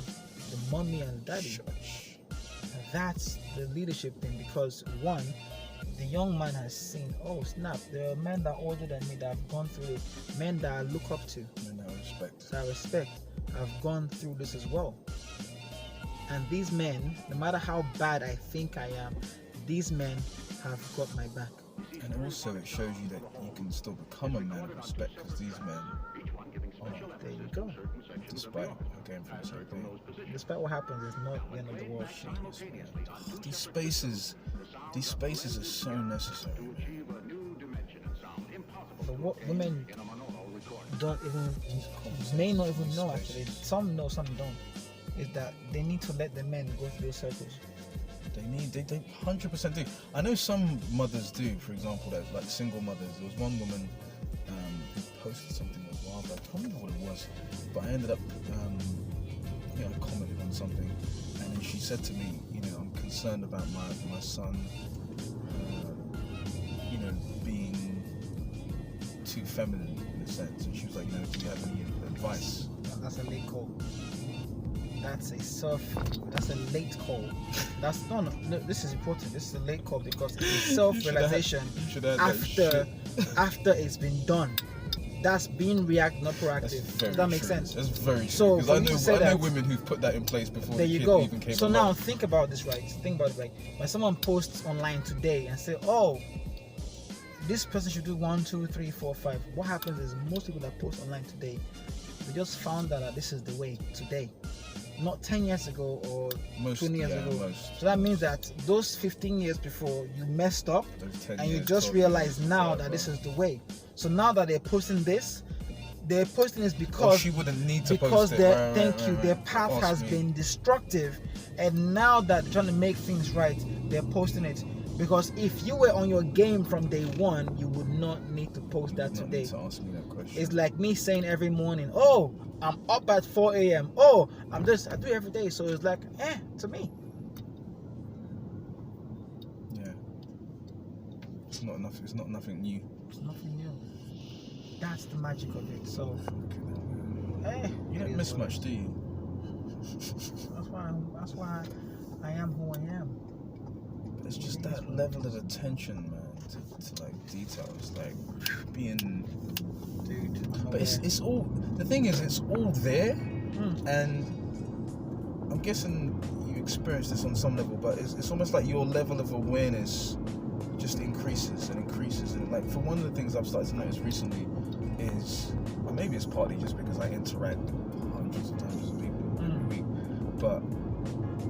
the mommy and the daddy. Shush. That's the leadership thing, because one, the young man has seen, oh snap, there are men that are older than me that have gone through it, men that I look up to, Men that I respect. that I respect, have gone through this as well. And these men, no matter how bad I think I am, these men have got my back. And also it shows you that you can still become a man of respect, because these men, There you go. despite going through the same thing, Despite what happens, it's not the end of the world. these spaces are so necessary. But what women may not even know, actually, some know, some don't, is that they need to let the men go through those circles. They 100% do. I know some mothers do, for example, that like single mothers. There was one woman who posted something a while back. I can't remember what it was, but I ended up, I commented on something, and then she said to me, I'm concerned about my son, being too feminine in a sense. And she was like, do you have any advice? That's a late call. That's a late call. That's no, this is important. This is a late call because it's a self-realization after it's been done. That's being reactive, not proactive. Does that make sense? That's very true. So because I know women who've put that in place before there the you kid go. even came So along. now think about this, right? Think about it, right? When someone posts online today and say, "Oh, this person should do 1, 2, 3, 4, 5." What happens is most people that post online today, they just found out that this is the way today, not 10 years ago or 20 years ago. So that means that those 15 years before you messed up, and you just realize now that this is the way. So now that they're posting this because she wouldn't need to post it. Their Right. path has been destructive, and now that they're trying to make things right, they're posting it. Because if you were on your game from day one, you would not need to post that today. Need to ask me that question. It's like me saying every morning, "Oh, I'm up at 4 a.m. Oh, I do it every day." So it's like, to me. Yeah. It's not enough. It's not nothing new. It's nothing new. That's the magic of it. So, you don't miss much, do you? That's why I am who I am. It's just that level of attention, man, to like details, like being. Dude. But it's all. The thing is, it's all there, and I'm guessing you experience this on some level. But it's almost like your level of awareness just increases and increases. And like, for one of the things I've started to notice recently is, or maybe it's partly just because I interact hundreds of times with people every week, but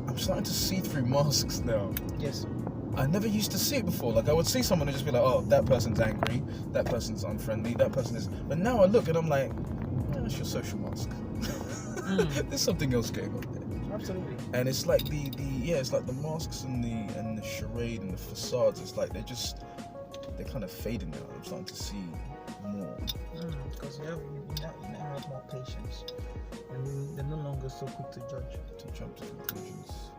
I'm starting to see through masks now. Yes. I never used to see it before. Like, I would see someone and just be like, "Oh, that person's angry, that person's unfriendly, that person is..." But now I look and I'm like, "That's your social mask." There's something else going on there. Absolutely. And it's like it's like the masks and the charade and the facades. It's like they're kind of fading now. I'm starting to see more. Because you now have more patience, and they're no longer so quick to judge. To jump to conclusions.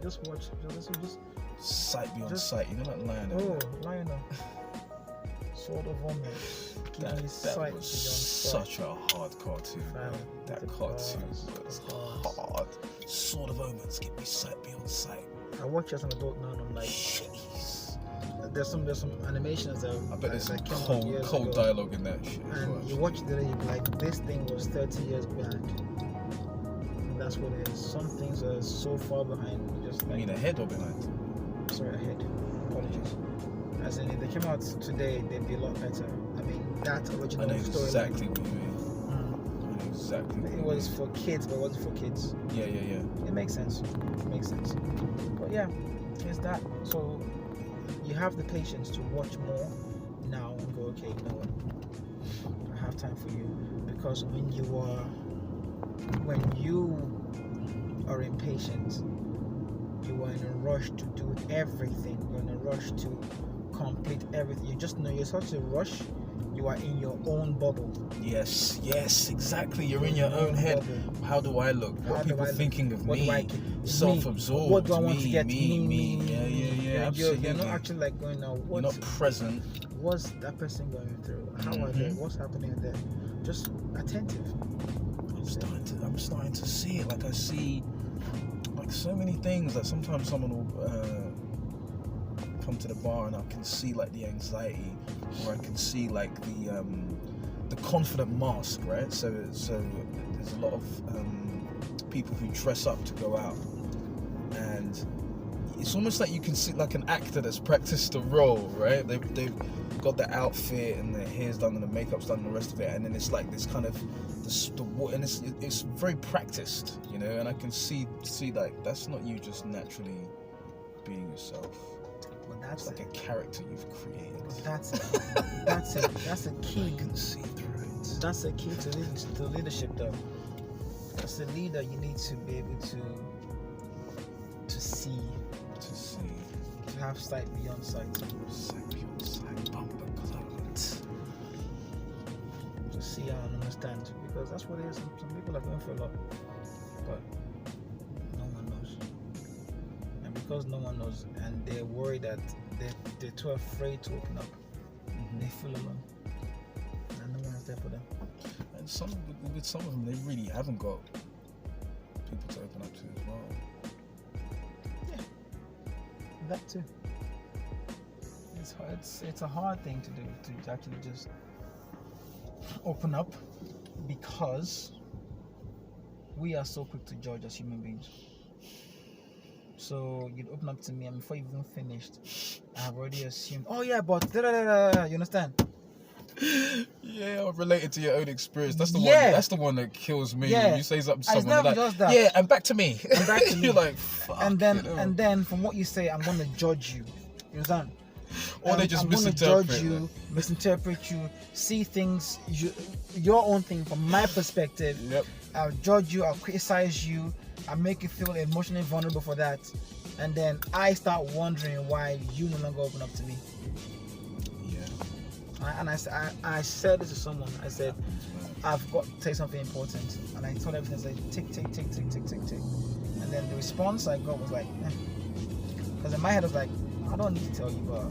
Just watch. Just sight beyond sight. You know that line? Lionel. Sword of Omens. That was such a hard cartoon. That cartoon was hard. Sword of Omens, give me sight beyond sight. I watch it as an adult now, and I'm like, jeez. There's some animations that I bet there's some cold cold dialogue in that shit. And you watch it today, you're like, this thing was 30 years behind. And that's what it is. Some things are so far behind. Just like, you mean ahead or behind? Sorry, ahead. Apologies. As in, if they came out today, they'd be a lot better. I mean, that original story. I know exactly what you mean. I know exactly. It was for kids, but it wasn't for kids. Yeah. It makes sense. But yeah, it's that. So you have the patience to watch more now and go, okay, you know what? I have time for you. Because when you are impatient, you are in a rush to do everything. You're in a rush to complete everything. You just know you're such a rush. You are in your own bubble. Yes, exactly. You're in your own head. Bubble. How do I look? What are people thinking of me? Self-absorbed. What do I want to get? Me. Yeah. Absolutely. You're not actually like going now. You're not present. What's that person going through? How are they? What's happening there? Just attentive. I'm starting to see it. Like, I see like so many things. Like, sometimes someone will come to the bar and I can see like the anxiety, or I can see like the confident mask, right? So there's a lot of people who dress up to go out, and it's almost like you can see like an actor that's practiced the role, right? They've got the outfit and their hair's done and the makeup's done and the rest of it, and then it's like this kind of and it's very practiced, you know. And I can see like that's not you just naturally being yourself. Well, that's like a character you've created. That's a key. I can see through it. That's a key to leadership, though. As a leader, you need to be able to see, to have sight beyond sight. Sight beyond sight, bumper clout. To see and understand, because that's what it is. Some people are going for a lot, but no one knows. And because no one knows, and they're worried that they're too afraid to open up, they feel alone, and no one is there for them. And with some of them, they really haven't got people to open up to as well. Yeah, that too. It's a hard thing to do, to actually just open up because we are so quick to judge as human beings. So you'd open up to me, and before you even finished, I've already assumed, oh yeah, but you understand? Yeah, related to your own experience. That's the one. That's the one that kills me. Yeah. You say something to someone, never like, just that. yeah, and back to me. And back to me. You're like, fuck. And then from what you say, I'm gonna judge you. You understand? Or they just misinterpret you, see things, your own thing from my perspective. Yep. I'll judge you, I'll criticize you, I'll make you feel emotionally vulnerable for that. And then I start wondering why you no longer open up to me. And I said this to someone. I said, I've got to tell you something important. And I told everything. I said, tick. And then the response I got was like, because in my head I was like, I don't need to tell you, but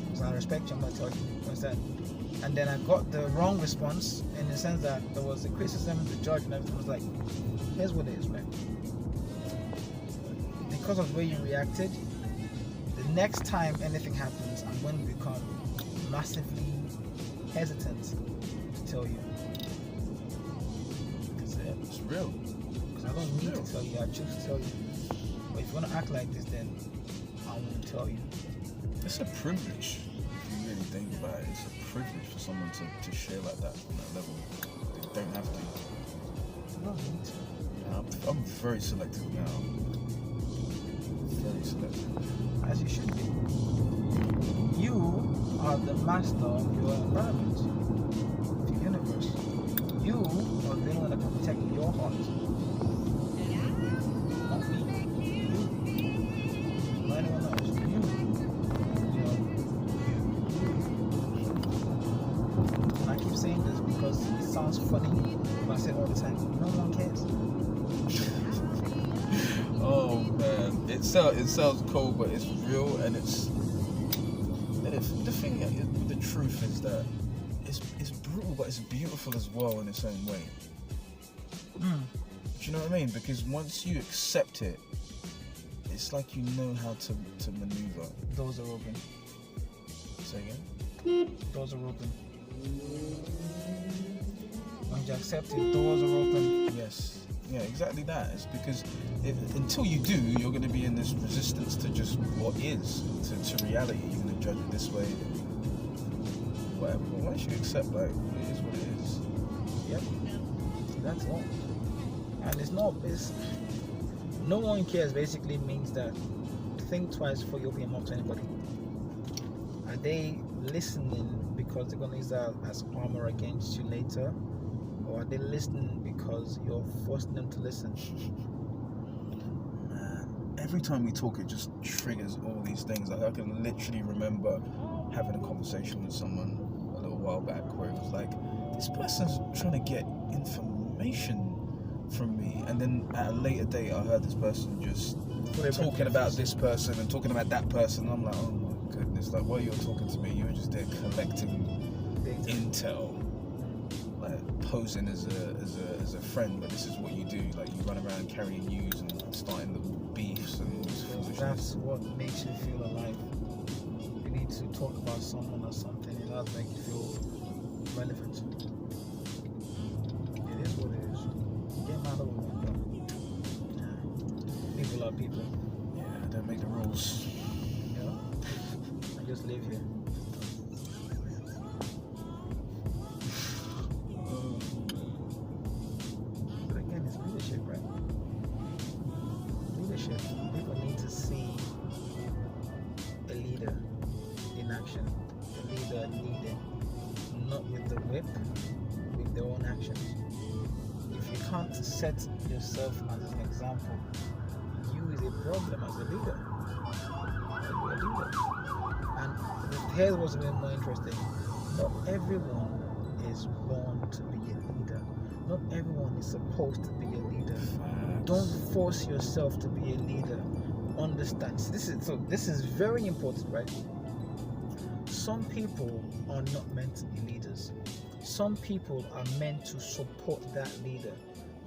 because I respect you, I'm going to tell you. Understand? And then I got the wrong response in the sense that there was a criticism, the judge, and everything was like, here's what it is, right? Because of the way you reacted, the next time anything happens, I'm going to become massively hesitant to tell you. Because it's real. Because I don't need to tell you, I choose to tell you. But if you want to act like this, then I won't tell you. It's a privilege. If you really think about it, it's a privilege for someone to share like that on that level. They don't have to. I don't need to. Yeah, I'm very selective now. Very selective. As you should be. You are the master of your environment, of your universe. You are the one that can protect your heart. Not me. You. Not anyone else. You. And I keep saying this because it sounds funny, but I say it all the time. No one cares. Oh man, it sounds cold, but it's real, and it's. The thing with the truth is that it's brutal, but it's beautiful as well in its own way. Do you know what I mean? Because once you accept it, it's like you know how to maneuver. Doors are open. Say again? Doors are open. When you accept it, doors are open. Yes. Yeah, exactly that. It's because until you do, you're going to be in this resistance to just what is, to reality. You're going to judge it this way, whatever. But once you accept, like, it is what it is. Yep. That's all. And it's no one cares basically means that think twice before you open your mouth to anybody. Are they listening because they're going to use that as armor against you later? Or are they listening because you're forcing them to listen? Man, every time we talk, it just triggers all these things. Like, I can literally remember having a conversation with someone a little while back where it was like, this person's trying to get information from me, and then at a later date I heard this person just talking about this person and talking about that person, and I'm like, oh my goodness, like, while you were talking to me, you were just there collecting intel, like posing as a friend, but this is what you do. Like, you run around carrying news and starting little beefs and foolishness. That's what makes you feel alive. You need to talk about someone or something, and that makes you feel relevant. It is what it is. Get mad over one thing. People are people. Yeah, don't make the rules. Yeah. I just live here. But again, it's leadership, right? Leadership. People need to see a leader in action. A leader leading, not with the whip, with their own actions. If you can't set yourself as an example, you is a problem as a leader. You're a leader. And here's what's a bit more interesting. Not everyone is born to be a leader. Not everyone is supposed to be a leader. Don't force yourself to be a leader. Understand. This is very important, right? Some people are not meant to be leaders. Some people are meant to support that leader.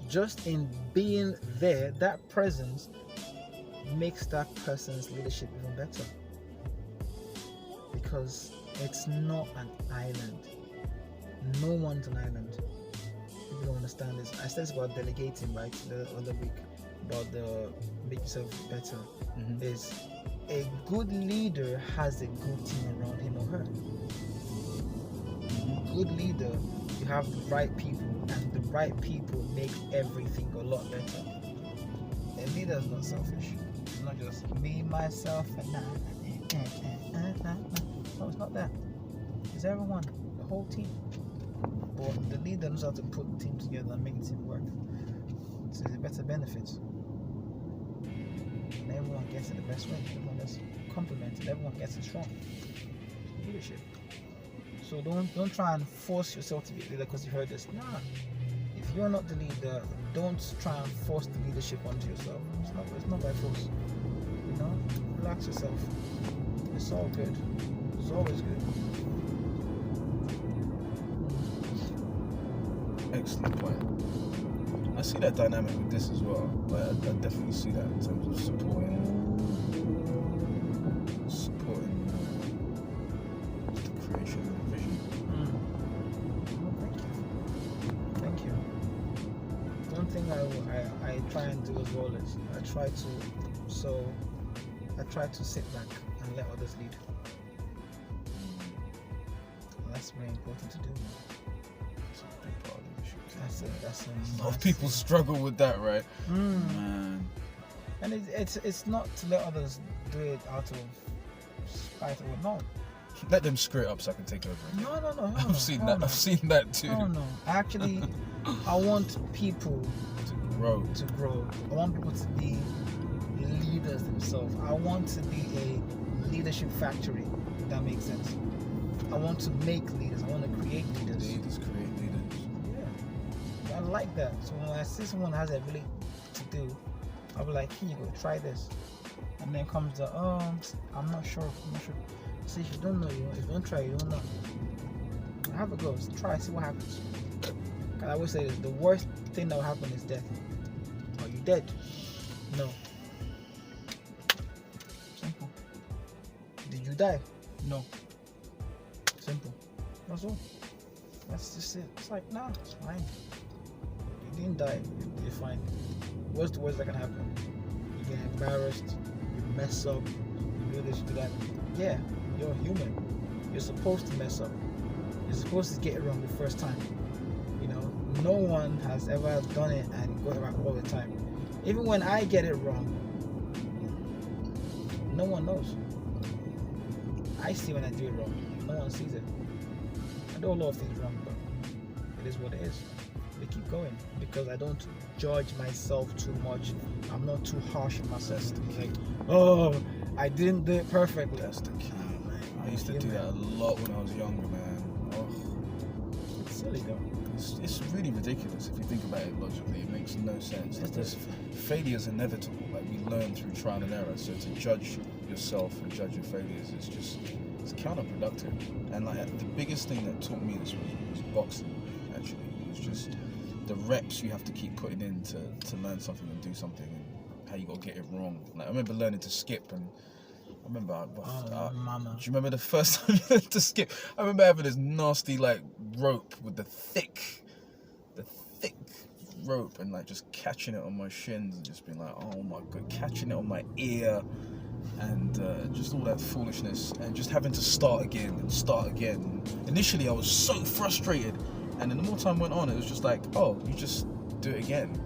Just in being there, that presence makes that person's leadership even better. Because it's not an island. No one's an island. People don't understand this. I said this about delegating, right, the other week, about the make yourself better. Is a good leader has a good team around him or her. Good leader, you have the right people, and the right people make everything a lot better. A leader is not selfish. It's not just me, myself, and nah. No, it's not that. It's everyone, the whole team. But the leader knows how to put the team together and make the team work. So there's better benefits. And everyone gets it the best way. Everyone gets complimented. Everyone gets it strong. Leadership. So don't try and force yourself to be a leader because you heard this. Nah. If you're not the leader, don't try and force the leadership onto yourself. It's not by force. You know? Relax yourself. It's all good. It's always good. Excellent point. I see that dynamic with this as well. But I definitely see that in terms of supporting the creation of the vision. Thank you. One thing I try and do as well is I try to sit back and let others lead. That's very important to do. That's a big part of leadership. That's a lot of people struggle with that, right? Man. And it's not to let others do it out of spite or no. Let them screw it up so I can take over. No. I've seen that. I've seen that too. No. Actually, I want people To grow. I want people to be leaders themselves. I want to be a leadership factory. If that makes sense. I want to make leaders. I want to create leaders. Leaders create leaders. Yeah, I like that. So when I see someone has the ability to do, I'll be like, here you go, try this. And then comes the, I'm not sure. See, if you don't know, if you don't try, you don't know. Have a go. Try, see what happens. I always say this, the worst thing that will happen is death. Are you dead? No. Simple. Did you die? No. Simple. That's all. That's just it. It's like, nah, it's fine. You didn't die. You're fine. What's the worst that can happen? You get embarrassed. You mess up. You do this, you do that. Yeah, you're human. You're supposed to mess up. You're supposed to get it wrong the first time. You know, no one has ever done it and got it right all the time. Even when I get it wrong, no one knows. I see when I do it wrong. No one sees it. I do a lot of things wrong, but it is what it is. We keep going because I don't judge myself too much. I'm not too harsh on myself. That's the key. Like, oh, I didn't do it perfectly. That's the key. I used to do that a lot when I was younger, man. Oh. It's silly though. It's really ridiculous if you think about it logically. It makes no sense. Because failure is inevitable. Like, we learn through trial and error. So to judge yourself and judge your failures is just, it's counterproductive. And like the biggest thing that taught me this was boxing. Actually, it was just the reps you have to keep putting in to learn something and do something, and how you got to get it wrong. Like, I remember learning to skip, and I remember, Mama. do you remember the first time you learned to skip? I remember having this nasty like rope with the thick rope, and like just catching it on my shins and just being like, oh my god, catching it on my ear, and just all that foolishness, and just having to start again. Initially, I was so frustrated, and then the more time went on, it was just like, oh, you just do it again.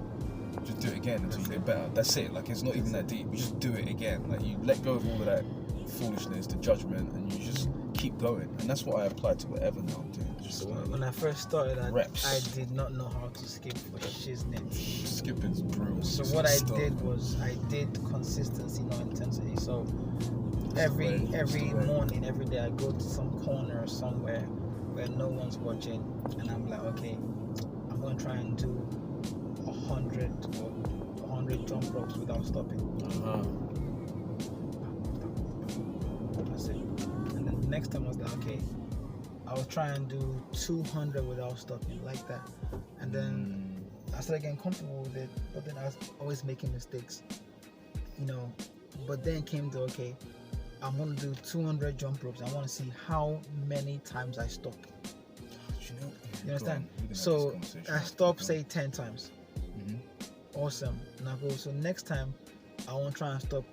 Just do it again until you get better. That's it. Like, it's not even that deep. You just do it again. Like, you let go of all of that foolishness, the judgment, and you just keep going. And that's what I apply to whatever now I'm doing. Just So like, when I first started, I did not know how to skip for shiznit. skipping's brutal. So what I did was I did consistency, not intensity. So every morning, every day, I go to some corner or somewhere where no one's watching, and I'm like, okay, I'm gonna try and do 100 jump ropes without stopping. That's it. And then the next time I was like, okay, I'll try and do 200 without stopping, like that. And then I started getting comfortable with it, but then I was always making mistakes, you know. But then came to, okay, I'm gonna do 200 jump ropes. I want to see how many times I stop. You understand? So I stop, say 10 times. Mm-hmm. Awesome. Now go. So next time, I won't try and stop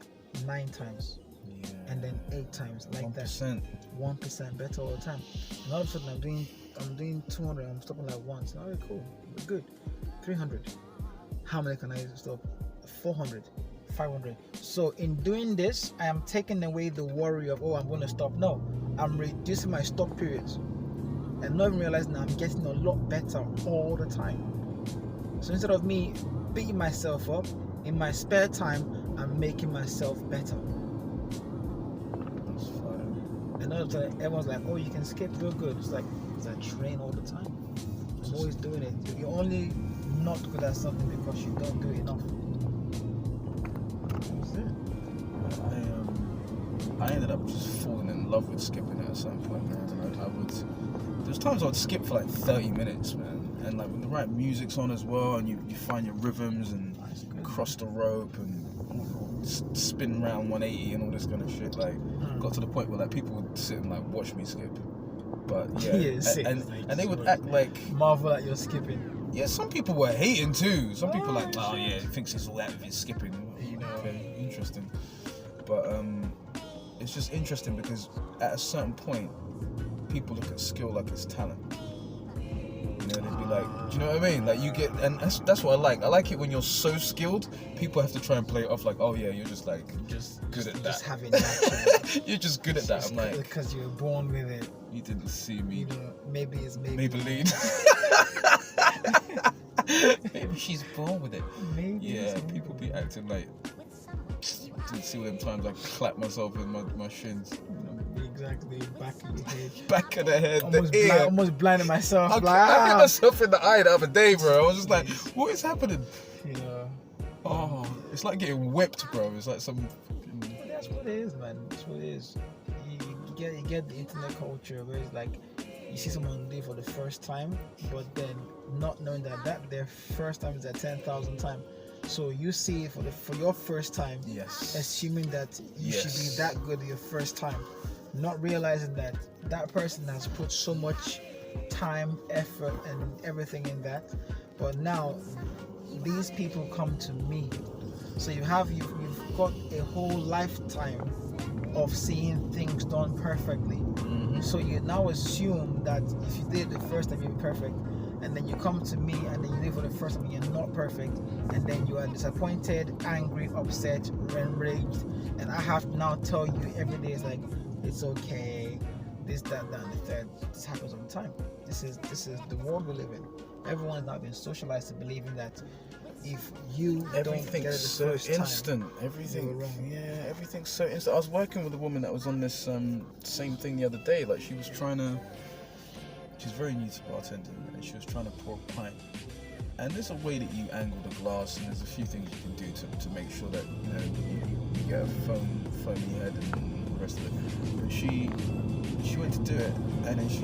9 times. Yeah. And then 8 times, like 1%. that. 1% better all the time. And all of a sudden, I'm doing 200. I'm stopping like once. All right, cool. We're good. 300. How many can I stop? 400. 500. So in doing this, I am taking away the worry of, I'm going to stop. No, I'm reducing my stop periods, and not even realizing that I'm getting a lot better all the time. So instead of me beating myself up, in my spare time, I'm making myself better. That's fine. And all of a sudden, everyone's like, you can skip real good. It's like, I train all the time. I'm always doing it. You're only not good at something because you don't do it enough. I ended up just falling in love with skipping at some point, man. There's times I would skip for like 30 minutes, man. And like when the right music's on as well, and you find your rhythms and cross the rope and spin around 180 and all this kind of shit. Like, got to the point where like people would sit and like watch me skip. But yeah, and they would act like marvel at your skipping. Yeah, some people were hating too. Some people like, he thinks it's all that with his skipping. Okay, interesting. But it's just interesting because at a certain point, people look at skill like it's talent. They'd be like, do you know what I mean? Like you get, and that's what I like. I like it when you're so skilled, people have to try and play it off like, you're just like, good at that. Just having that. You're just good at that. I'm like, because you're born with it. You didn't see me. Maybe it's Maybelline. Maybe she's born with it. Maybe. People be acting like. Didn't see all them times I clapped myself in my shins. Exactly, back of your head. Back of the head, the ear. Almost blinding myself. I hit myself in the eye the other day, bro. I was just like, what is happening? It's like getting whipped, bro. It's like some. That's what it is, man. That's what it is. You get the internet culture where it's like you see someone do it for the first time, but then not knowing that their first time is their 10,000th time. So you see it for your first time, assuming that you should be that good your first time, not realizing that person has put so much time, effort, and everything in that. But now these people come to me, so you've got a whole lifetime of seeing things done perfectly. Mm-hmm. So you now assume that if you did it the first time, you'll be perfect. And then you come to me and then you do it for the first time and you're not perfect, and then you are disappointed, angry, upset, enraged, and I have to now tell you every day is like, it's okay, this, that, and the third. This happens all the time. This is the world we live in. Everyone's now been socialized to believing that if you don't get it the so first instant, time, everything's so instant. I was working with a woman that was on this same thing the other day. Like she's very new to bartending, and she was trying to pour a pint. And there's a way that you angle the glass, and there's a few things you can do to make sure that you get a foamy head and all the rest of it. But she went to do it, and then she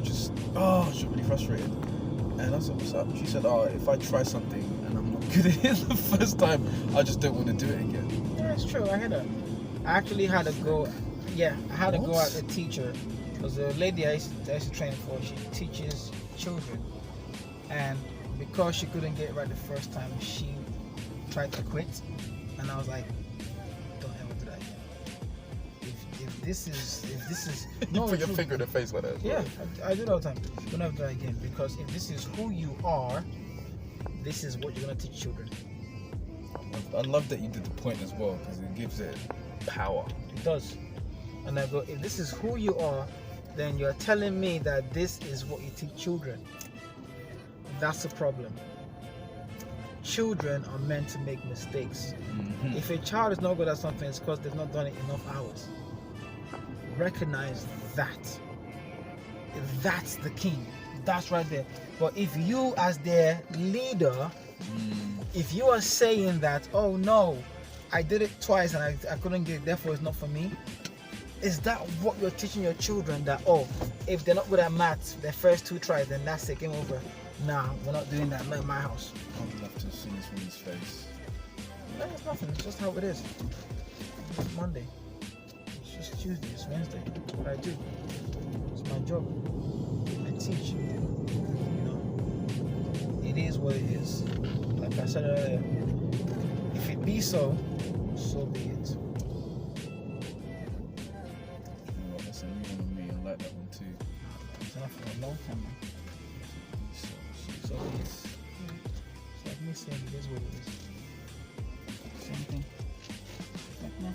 got really frustrated. And I said, "What's up?" She said, if I try something and I'm not good at it the first time, I just don't want to do it again. Yeah, it's true. I heard that. I actually had to go. Yeah, I had to go out a teacher. Because the lady I used to train for, she teaches children, and because she couldn't get it right the first time, she tried to quit, and I was like, don't ever do that again. If this is you put your finger in the face like that. Yeah, I do it all the time. Don't ever do that again, because if this is who you are, this is what you're gonna teach children. I love that you did the point as well, because it gives it power. It does. And I go, if this is who you are, then you're telling me that this is what you teach children. That's a problem. Children are meant to make mistakes. Mm-hmm. If a child is not good at something, it's because they've not done it enough hours. Recognize that. That's the key. That's right there. But if you, as their leader, if you are saying that, oh no, I did it twice and I couldn't get it, therefore it's not for me, is that what you're teaching your children? That, if they're not good at maths, their first 2 tries, then that's it, game over. Nah, we're not doing that in my house. I'd love to see this woman's face. No, it's nothing. It's just how it is. It's Monday. It's just Tuesday. It's Wednesday. What I do. It's my job. I teach. is what it is. Like I said earlier, if it be so, so be it. Well, that's a new one on me. I like that one too. It's not for a long time, man. So it's like me saying it is what it is. Same thing. Yeah.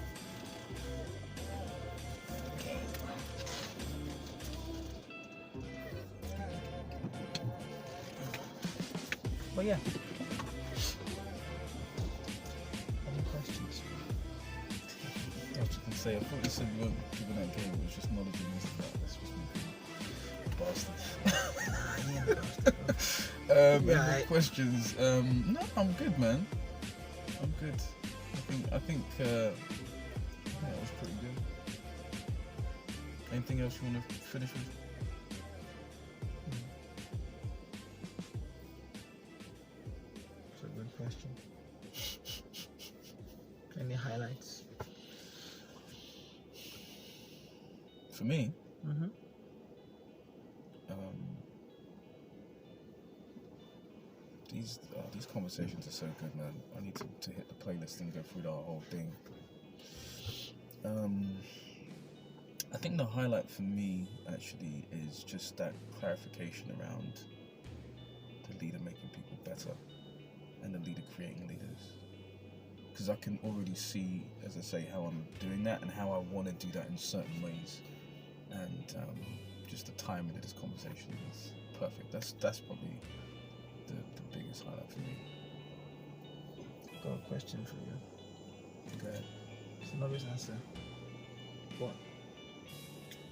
But yeah. Any questions? I was just gonna say, I thought you said you weren't giving that game, it was just knowledge and this and that. That's just me. Bastard. Any questions? No, I'm good, man. I'm good. I think that was pretty good. Anything else you want to finish with? That's a good question. Any highlights? For me? Mm-hmm. These conversations are so good, man. I need to hit the playlist and go through the whole thing. I think the highlight for me actually is just that clarification around the leader making people better and the leader creating leaders. Because I can already see, as I say, how I'm doing that and how I want to do that in certain ways. And just the timing of this conversation is perfect. That's probably the biggest highlight for me. I've got a question for you. Go ahead. It's an obvious answer. But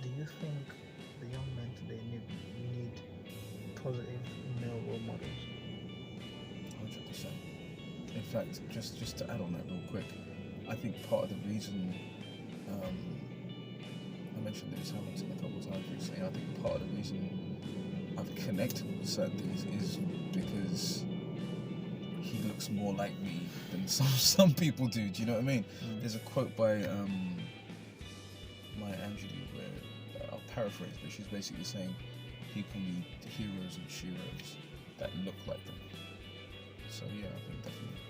do you think the young men today need positive male role models? 100%. In fact, just to add on that real quick, I think part of the reason I mentioned this Hamilton a couple of times recently. I think part of the reason I've connected with certain things is because he looks more like me than some people do. Do you know what I mean? There's a quote by Maya Angelou where I'll paraphrase, but she's basically saying people need heroes and sheroes that look like them. So yeah, I think definitely.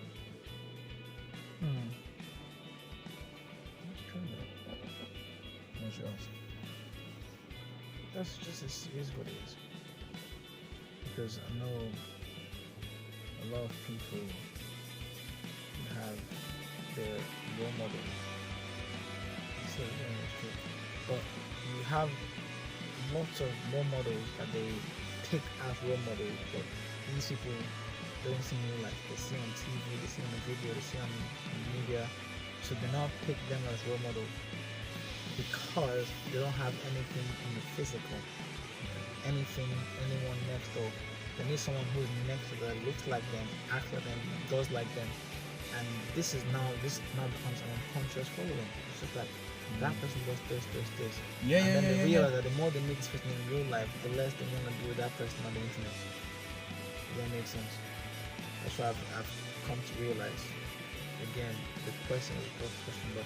That's true. What's yours? That's just it is what it is. Because I know a lot of people have their role model. So yeah, that's true. But you have lots of role models that they take as role models, but these people don't seem like they see on TV, they see on the video, they see on media. So they now pick them as role models because they don't have anything in the physical, anyone next door. They need someone who's next to them, looks like them, acts like them, does like them, and this now becomes an unconscious following. It's just like that person does this. Then they realize that the more they meet this person in real life, the less they want to be with that person on the internet. Does that make sense? That's what I've come to realize. Again, the question is a broad question, but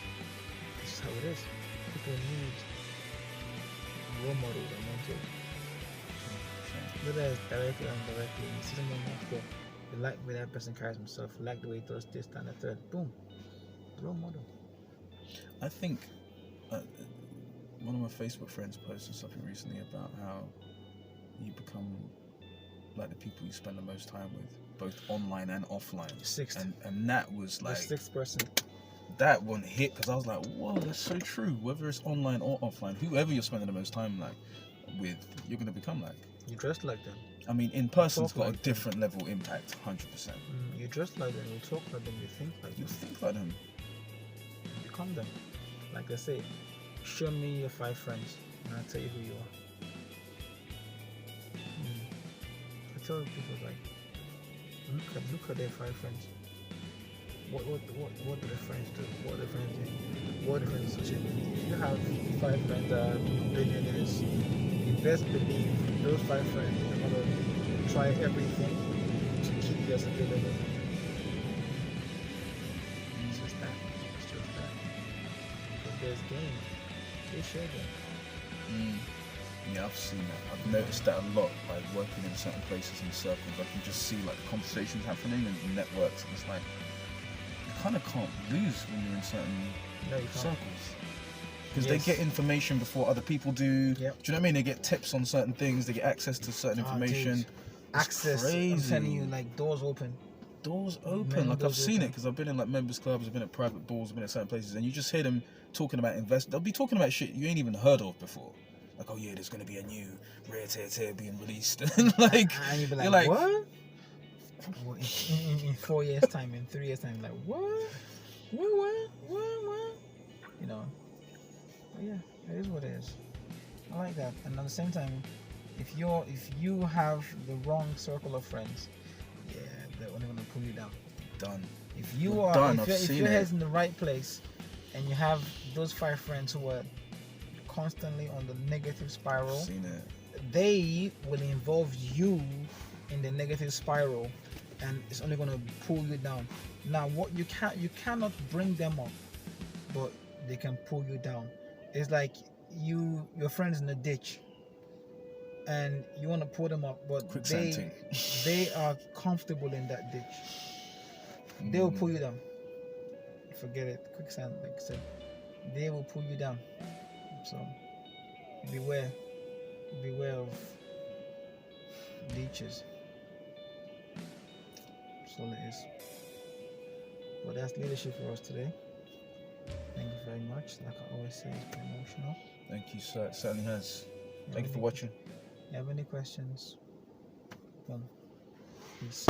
this is how it is. People need role models and mentors. Whether it's directly or indirectly, you see someone next door, you like the way that person carries himself, you like the way he does this, that, and the third. Boom. Role model. I think one of my Facebook friends posted something recently about how you become like the people you spend the most time with, both online and offline. Sixth. And that was like... The sixth person. That one hit, because I was like, whoa, that's so true. Whether it's online or offline, whoever you're spending the most time with, you're going to become like. You dress like them. I mean, in person's got like a different level impact, 100%. You dress like them, you talk like them, you think like them. You think like them. You become them. Like I say, show me your 5 friends, and I'll tell you who you are. I tell people like, look at their 5 friends. What do the friends do? What do the friends do? What do the friends associate with? If you have 5 friends that are billionaires, you best believe those 5 friends are going to try everything to keep you as a billionaire. It's just that. Because there's game. They share game. Yeah, I've seen that. I've noticed that a lot, like working in certain places and circles. I can just see like conversations happening and networks, and it's like you kind of can't lose when you're in certain circles. Because they get information before other people do. Yep. Do you know what I mean? They get tips on certain things. They get access to certain information. Access. Crazy. I'm telling you, like doors open. Doors open. Like I've seen it because I've been in like members clubs, I've been at private balls, I've been at certain places, and you just hear them talking about They'll be talking about shit you ain't even heard of before. Like, oh yeah, there's gonna be a new rare tear being released, and like, and you be like, what? In 4 years time, in 3 years time, like what? You know. But yeah, it is what it is. I like that. And at the same time, if you have the wrong circle of friends, yeah, they're only gonna pull you down. Done. If your head's in the right place, and you have those 5 friends who are constantly on the negative spiral, they will involve you in the negative spiral, and it's only gonna pull you down. Now, what you cannot bring them up, but they can pull you down. It's like your friend's in a ditch, and you want to pull them up, but they are comfortable in that ditch. They will pull you down. Forget it. Quicksand, like I said, they will pull you down. So beware of ditches. That's all it is. But that's leadership for us today. Thank you very much. Like I always say, it's been emotional. Thank you, sir. It certainly has. Thank you for watching. You have any questions? Peace.